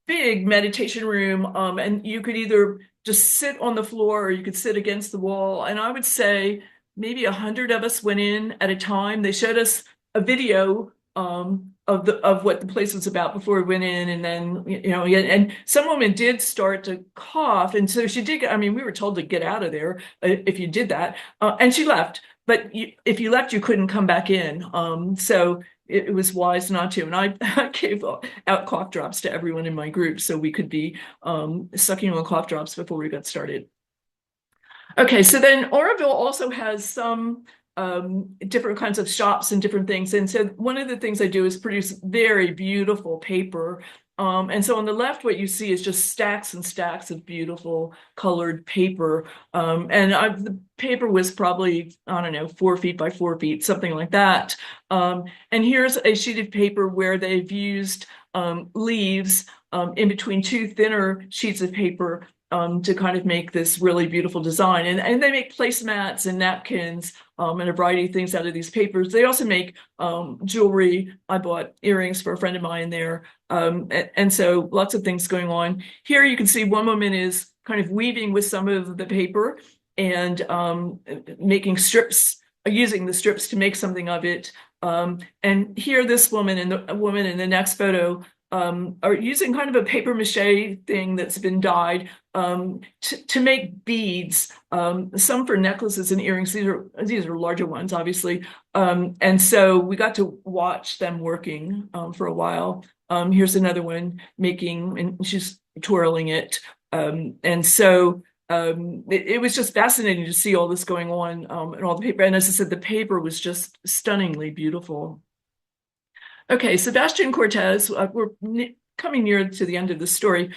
Big meditation room, and you could either just sit on the floor or you could sit against the wall. And I would say maybe 100 of us went in at a time. They showed us a video of what the place was about before we went in, and then and some woman did start to cough, and so she did. I mean, we were told to get out of there if you did that, and she left. But if you left, you couldn't come back in. So it was wise not to. And I gave out cough drops to everyone in my group so we could be sucking on cough drops before we got started. Okay, so then Auroville also has some different kinds of shops and different things. And so one of the things I do is produce very beautiful paper. And so on the left, what you see is just stacks and stacks of beautiful colored paper. The paper was probably, I don't know, 4 feet by 4 feet, something like that. And here's a sheet of paper where they've used leaves in between two thinner sheets of paper to kind of make this really beautiful design. And they make placemats and napkins and a variety of things out of these papers. They also make jewelry. I bought earrings for a friend of mine there. And so lots of things going on. Here you can see one woman is kind of weaving with some of the paper and making strips, using the strips to make something of it. And here this woman and the woman in the next photo are using kind of a paper mache thing that's been dyed to make beads, some for necklaces and earrings. These are larger ones, obviously. And so we got to watch them working for a while. Here's another one making, and she's twirling it. And so it was just fascinating to see all this going on and all the paper. And as I said, the paper was just stunningly beautiful. Okay, Sebastian Cortez, we're coming near to the end of the story.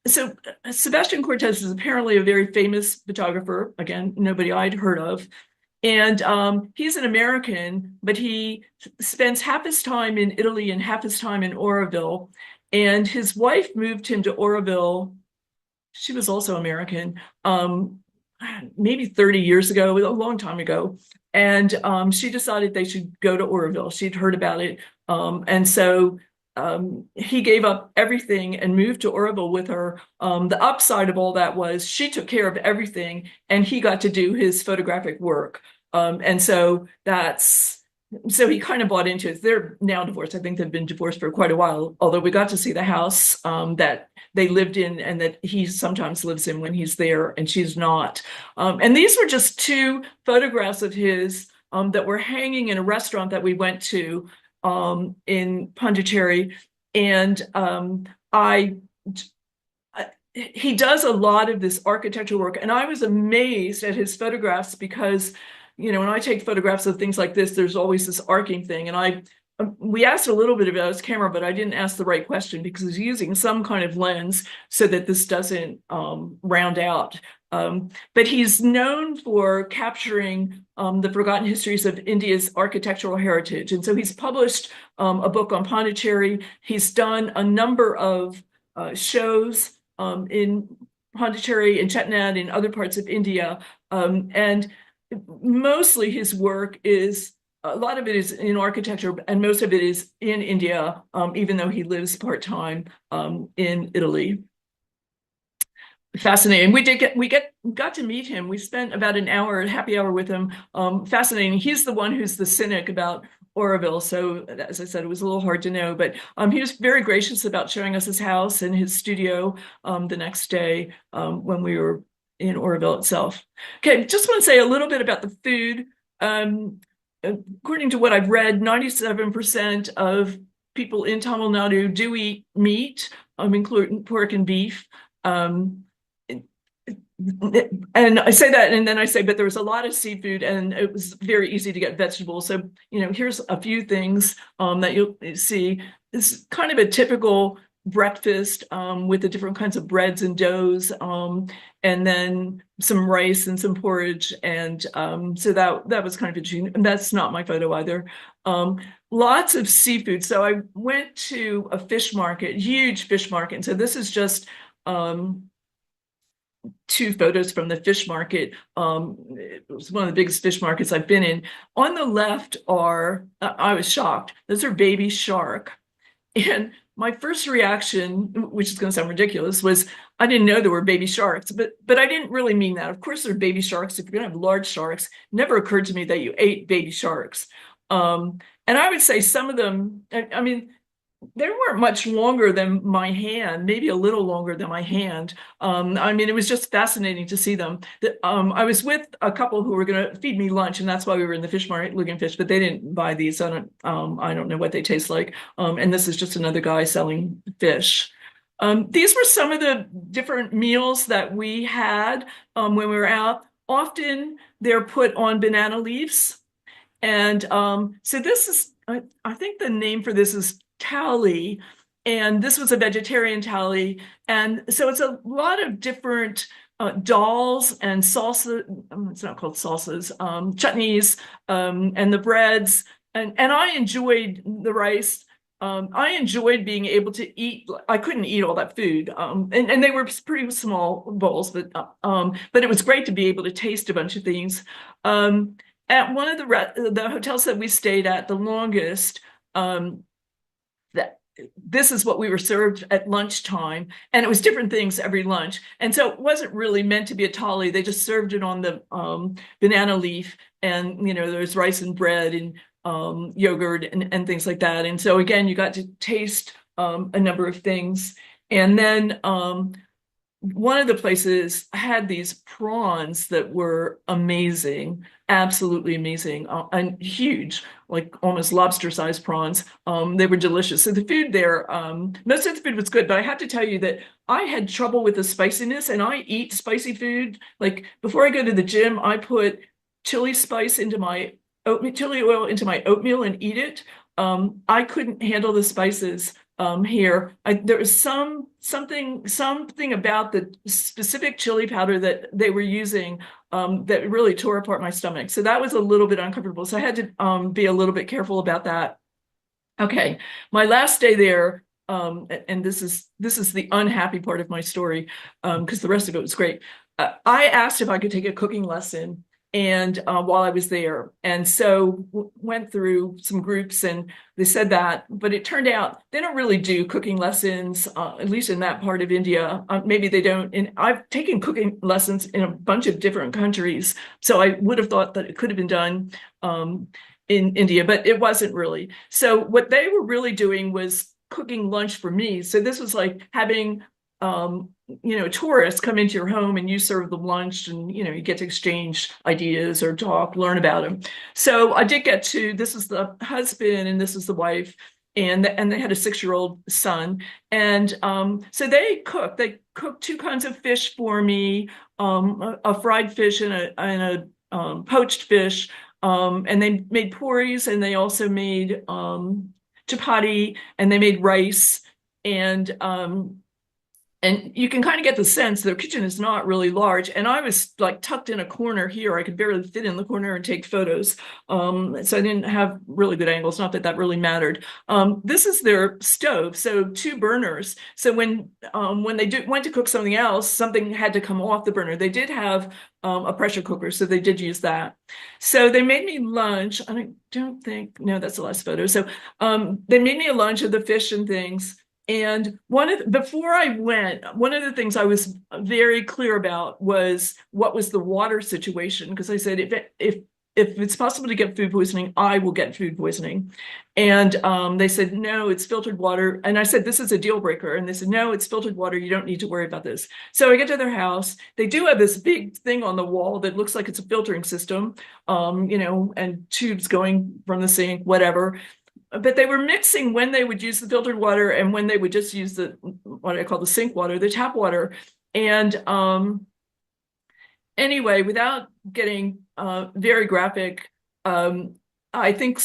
So Sebastian Cortez is apparently a very famous photographer. Again, nobody I'd heard of. And he's an American, but he spends half his time in Italy and half his time in Auroville. And his wife moved him to Auroville. She was also American, maybe 30 years ago, a long time ago. And she decided they should go to Auroville. She'd heard about it. And so he gave up everything and moved to Auroville with her. The upside of all that was she took care of everything and he got to do his photographic work. And so he kind of bought into it. They're now divorced. I think they've been divorced for quite a while, although we got to see the house that they lived in and that he sometimes lives in when he's there and she's not. And these were just two photographs of his that were hanging in a restaurant that we went to in Pondicherry. And he does a lot of this architectural work. And I was amazed at his photographs because when I take photographs of things like this, there's always this arcing thing. And we asked a little bit about his camera, but I didn't ask the right question because he's using some kind of lens so that this doesn't round out. But he's known for capturing the forgotten histories of India's architectural heritage. And so he's published a book on Pondicherry. He's done a number of shows in Pondicherry and Chettinad in other parts of India. And mostly his work is, a lot of it is in architecture and most of it is in India, even though he lives part-time in Italy. Fascinating. We got to meet him. We spent about an hour, a happy hour with him. Fascinating. He's the one who's the cynic about Auroville. So as I said, it was a little hard to know, but he was very gracious about showing us his house and his studio the next day when we were in Auroville itself. Okay, just want to say a little bit about the food. According to what I've read, 97% of people in Tamil Nadu do eat meat, including pork and beef. And I say that, and then I say, but there was a lot of seafood, and it was very easy to get vegetables. So, here's a few things that you'll see. It's kind of a typical breakfast with the different kinds of breads and doughs, and then some rice and some porridge. And so that was kind of interesting. And that's not my photo either. Lots of seafood. So I went to a fish market, huge fish market. And so this is just two photos from the fish market. It was one of the biggest fish markets I've been in. On the left are, I was shocked, those are baby shark. And my first reaction, which is going to sound ridiculous, was I didn't know there were baby sharks, but I didn't really mean that. Of course, there are baby sharks. If you're going to have large sharks, it never occurred to me that you ate baby sharks. And I would say some of them, I mean, they weren't much longer than my hand, maybe a little longer than my hand. I mean, it was just fascinating to see them. I was with a couple who were going to feed me lunch, and that's why we were in the fish market looking at fish, but they didn't buy these. I don't know what they taste like. And this is just another guy selling fish. These were some of the different meals that we had when we were out. Often they're put on banana leaves. And so this is, I think the name for this is tally, and this was a vegetarian tally. And so it's a lot of different dals and salsa, it's not called salsas, chutneys, and the breads. And I enjoyed the rice. I enjoyed being able to eat. I couldn't eat all that food, and they were pretty small bowls, but it was great to be able to taste a bunch of things. At one of the hotels that we stayed at the longest, that this is what we were served at lunchtime, and it was different things every lunch. And so it wasn't really meant to be a thali. They just served it on the banana leaf, and there's rice and bread and yogurt and things like that. And so again, you got to taste a number of things. And then one of the places had these prawns that were amazing, absolutely amazing, and huge, like almost lobster-sized prawns. They were delicious. So the food there, most of the food was good, but I have to tell you that I had trouble with the spiciness, and I eat spicy food. Like before I go to the gym, I put chili spice into my oatmeal, chili oil into my oatmeal and eat it. I couldn't handle the spices here. There was something about the specific chili powder that they were using that really tore apart my stomach. So that was a little bit uncomfortable. So I had to be a little bit careful about that. Okay, my last day there, and this is the unhappy part of my story, because the rest of it was great. I asked if I could take a cooking lesson, and while I was there, and so went through some groups, and they said that, but it turned out they don't really do cooking lessons, at least in that part of India. Maybe they don't. And I've taken cooking lessons in a bunch of different countries, so I would have thought that it could have been done in India, but it wasn't really. So what they were really doing was cooking lunch for me. So this was like having tourists come into your home and you serve them lunch, and you get to exchange ideas or talk, learn about them. So I did get to, this is the husband and this is the wife, and they had a 6-year-old son. And so they cooked two kinds of fish for me, a fried fish and a poached fish. And they made puris, and they also made chapati, and they made rice. And you can kind of get the sense their kitchen is not really large. And I was like tucked in a corner here. I could barely fit in the corner and take photos. So I didn't have really good angles. Not that that really mattered. This is their stove. So 2 burners. So when they went to cook something else, something had to come off the burner. They did have a pressure cooker, so they did use that. So they made me lunch. I don't think, no, that's the last photo. So they made me a lunch of the fish and things. And before I went, one of the things I was very clear about was what was the water situation, because I said if it's possible to get food poisoning, I will get food poisoning. And they said, no, it's filtered water. And I said, this is a deal breaker. And they said, no, it's filtered water. You don't need to worry about this. So I get to their house. They do have this big thing on the wall that looks like it's a filtering system, and tubes going from the sink, whatever. But they were mixing when they would use the filtered water and when they would just use what I call the sink water, the tap water. And anyway, without getting very graphic, I think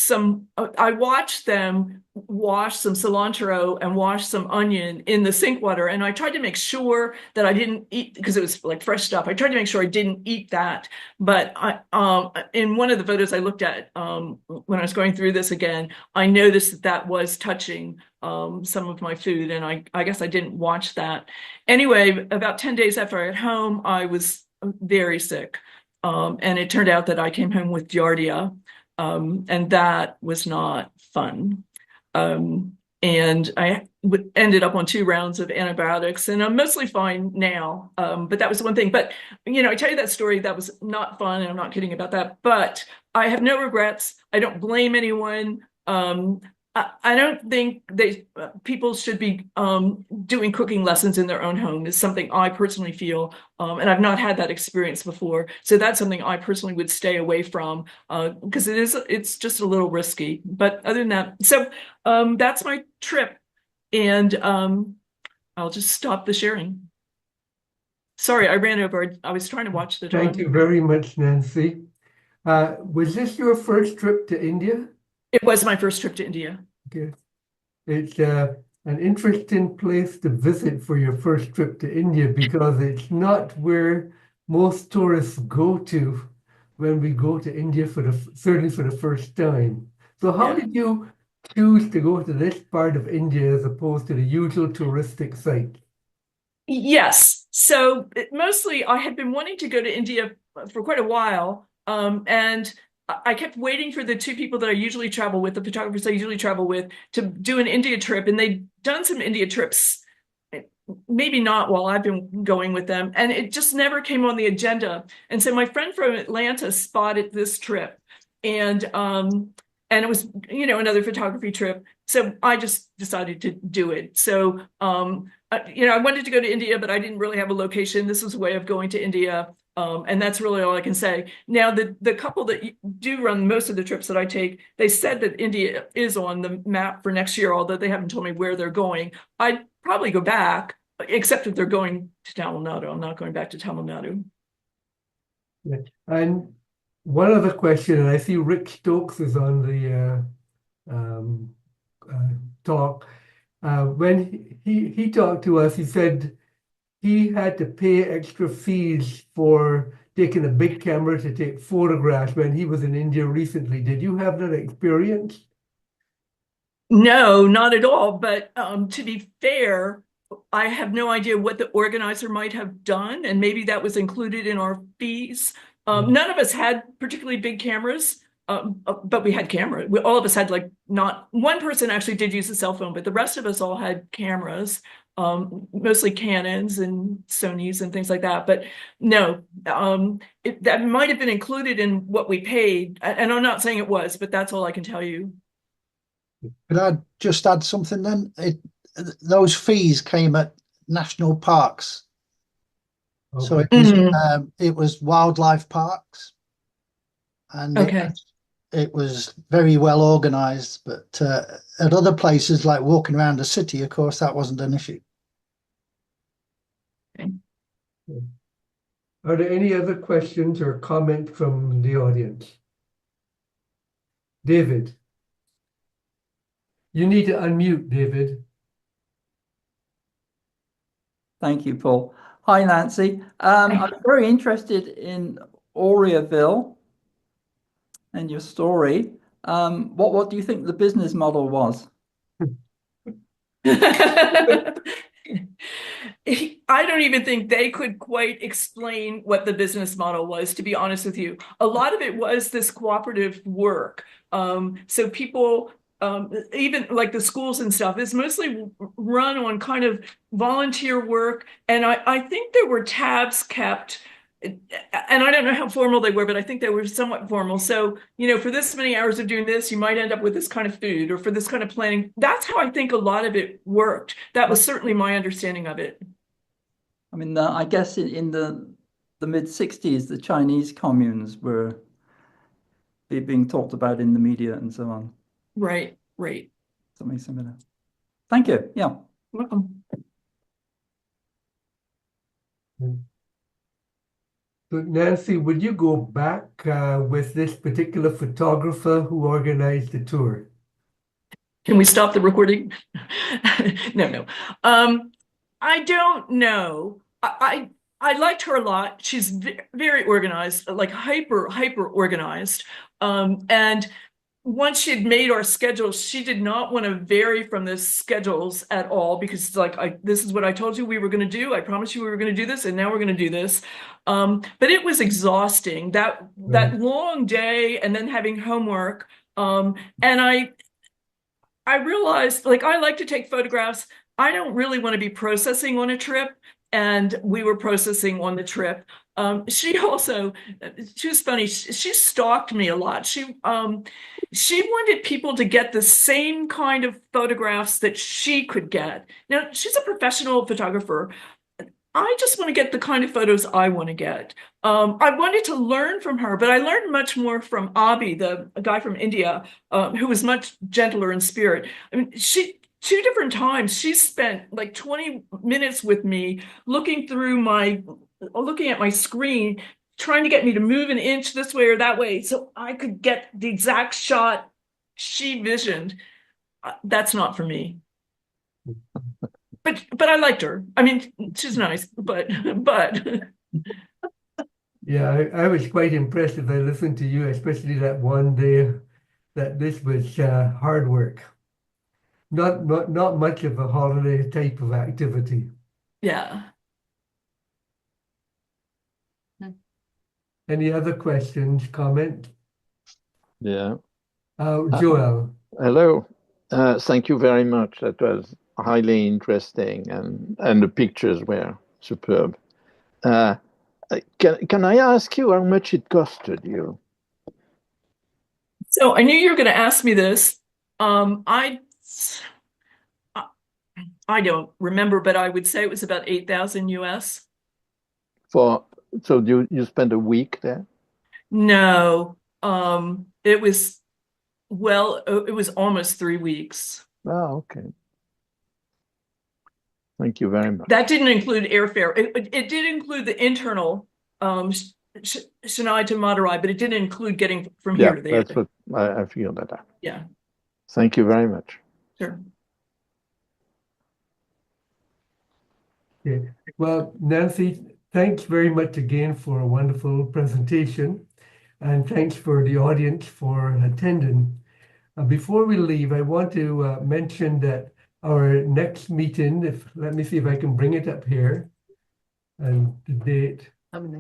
I watched them wash some cilantro and wash some onion in the sink water. And I tried to make sure that I didn't eat, because it was like fresh stuff. I tried to make sure I didn't eat that. But in one of the photos I looked at when I was going through this again, I noticed that that was touching some of my food. And I guess I didn't watch that. Anyway, about 10 days after I got home, I was very sick. And it turned out that I came home with giardia. And that was not fun. And I ended up on 2 rounds of antibiotics, and I'm mostly fine now. But that was one thing. But I tell you that story, that was not fun, and I'm not kidding about that. But I have no regrets. I don't blame anyone. I don't think people should be doing cooking lessons in their own home is something I personally feel, and I've not had that experience before. So that's something I personally would stay away from because it's just a little risky. But other than that, so that's my trip, and I'll just stop the sharing. Sorry, I ran over. I was trying to watch the time. Thank you very much, Nancy. Was this your first trip to India? It was my first trip to India. Okay. It's an interesting place to visit for your first trip to India because it's not where most tourists go to when we go to India certainly for the first time. So how Yeah. did you choose to go to this part of India as opposed to the usual touristic site? Yes. So mostly I had been wanting to go to India for quite a while. And I kept waiting for the two people that I usually travel with, the photographers I usually travel with, to do an India trip. And they'd done some India trips, maybe not while I've been going with them. And it just never came on the agenda. And so my friend from Atlanta spotted this trip. And it was, another photography trip. So I just decided to do it. So, I wanted to go to India, but I didn't really have a location. This was a way of going to India. And that's really all I can say. Now, the couple that do run most of the trips that I take, they said that India is on the map for next year, although they haven't told me where they're going. I'd probably go back, except if they're going to Tamil Nadu. I'm not going back to Tamil Nadu. Yeah. And one other question, and I see Rick Stokes is on the talk. When he talked to us, he said he had to pay extra fees for taking a big camera to take photographs when he was in India recently. Did you have that experience? No, not at all. But to be fair, I have no idea what the organizer might have done, and maybe that was included in our fees. None of us had particularly big cameras, but we had camera. All of us had not one person actually did use a cell phone, but the rest of us all had cameras, mostly Canons and Sonys and things like that. But no, that might have been included in what we paid, and I'm not saying it was, but that's all I can tell you. Could I just add something then? Those fees came at national parks. So it was wildlife parks, and Okay. it was very well organized. But at other places, like walking around the city, of course, that wasn't an issue. Okay. Are there any other questions or comments from the audience? David. You need to unmute, David. Thank you, Paul. Hi, Nancy. I'm very interested in Auroville and your story. What do you think the business model was? I don't even think they could quite explain what the business model was, to be honest with you. A lot of it was this cooperative work. So people, even like the schools and stuff, is mostly run on kind of volunteer work. And I think there were tabs kept, and I don't know how formal they were, but I think they were somewhat formal. So, for this many hours of doing this, you might end up with this kind of food, or for this kind of planning. That's how I think a lot of it worked. That was certainly my understanding of it. I mean, I guess in the mid-60s, the Chinese communes were being talked about in the media and so on. Right. Something similar. Thank you. Yeah. Welcome. So Nancy, would you go back with this particular photographer who organized the tour? Can we stop the recording? No, no. I don't know. I liked her a lot. She's very organized, like hyper organized. And once she had made our schedules, she did not want to vary from the schedules at all because it's like, this is what I told you we were going to do. I promised you we were going to do this, and now we're going to do this. But it was exhausting, that long day and then having homework. And I realized, like, I like to take photographs. I don't really want to be processing on a trip, and we were processing on the trip. She was funny. She stalked me a lot. She wanted people to get the same kind of photographs that she could get. Now, she's a professional photographer. I just want to get the kind of photos I want to get. I wanted to learn from her, but I learned much more from Abhi, the guy from India, who was much gentler in spirit. I mean, two different times, she spent like 20 minutes with me looking at my screen, trying to get me to move an inch this way or that way so I could get the exact shot she visioned. That's not for me. But I liked her. I mean, she's nice, but Yeah, I was quite impressed as I listened to you, especially that one day that this was hard work. Not much of a holiday type of activity. yeah. Any other questions, comment? Yeah. Joel. Hello. Thank you very much. That was highly interesting, and the pictures were superb. Can I ask you how much it costed you? So I knew you were going to ask me this. I don't remember, but I would say it was about 8,000 US. So you spent a week there? No, it was almost 3 weeks. Oh, okay. Thank you very much. That didn't include airfare. It did include the internal Chennai to Madurai, but it didn't include getting from here to there. That's what I feel that. Yeah, Thank you very much. sure. Okay. Well, Nancy, thanks very much again for a wonderful presentation, and thanks for the audience for attending. Before we leave, I want to mention that our next meeting, let me see if I can bring it up here, and the date. And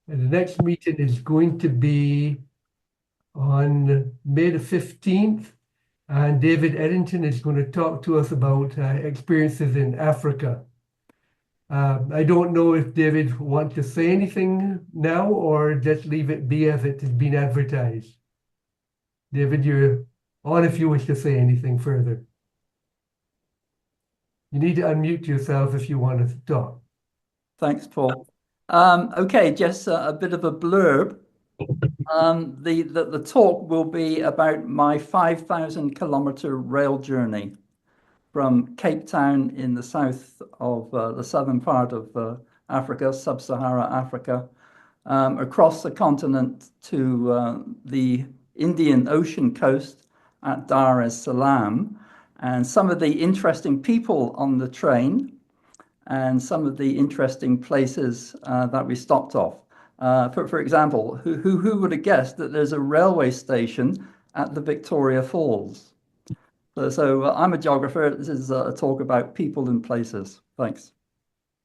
the next meeting is going to be on May the 15th, and David Eddington is going to talk to us about experiences in Africa. I don't know if David wants to say anything now or just leave it be as it has been advertised. David, you're on if you wish to say anything further. You need to unmute yourself if you want to talk. Thanks, Paul. Okay, just a bit of a blurb. The talk will be about my 5,000-kilometer rail journey from Cape Town in the south of the southern part of Africa, sub-Sahara Africa, across the continent to the Indian Ocean coast at Dar es Salaam, and some of the interesting people on the train and some of the interesting places that we stopped off. For example, who would have guessed that there's a railway station at the Victoria Falls? So I'm a geographer. This is a talk about people and places. Thanks.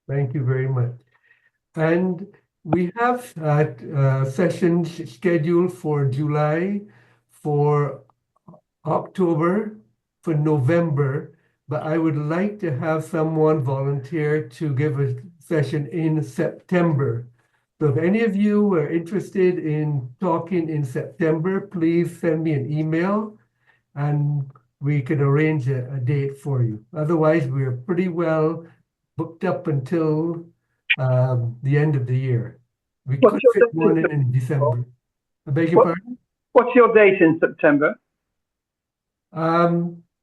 Thank you very much. And we have sessions scheduled for July, for October, for November, but I would like to have someone volunteer to give a session in September. So if any of you are interested in talking in September, please send me an email and we can arrange a date for you. Otherwise, we're pretty well booked up until the end of the year. We could fit one in December. I beg your pardon? What's your date in September?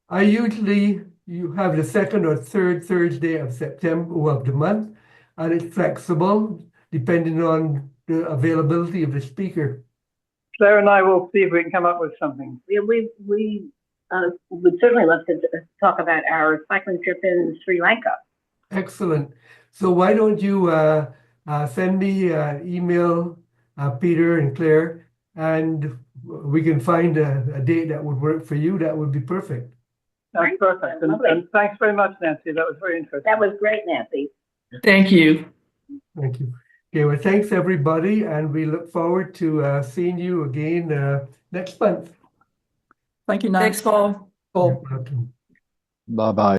I usually, you have the second or third Thursday of September, of the month, and it's flexible depending on the availability of the speaker. Claire and I will see if we can come up with something. Yeah, we would certainly love to talk about our cycling trip in Sri Lanka. Excellent. So why don't you send me an email, Peter and Claire, and we can find a date that would work for you. That would be perfect. That's perfect. Lovely. And thanks very much, Nancy. That was very interesting. That was great, Nancy. Thank you. Thank you. Okay, well, thanks everybody, and we look forward to seeing you again next month. Thank you, Nancy. Thanks, Paul. Paul. You're welcome. Bye bye.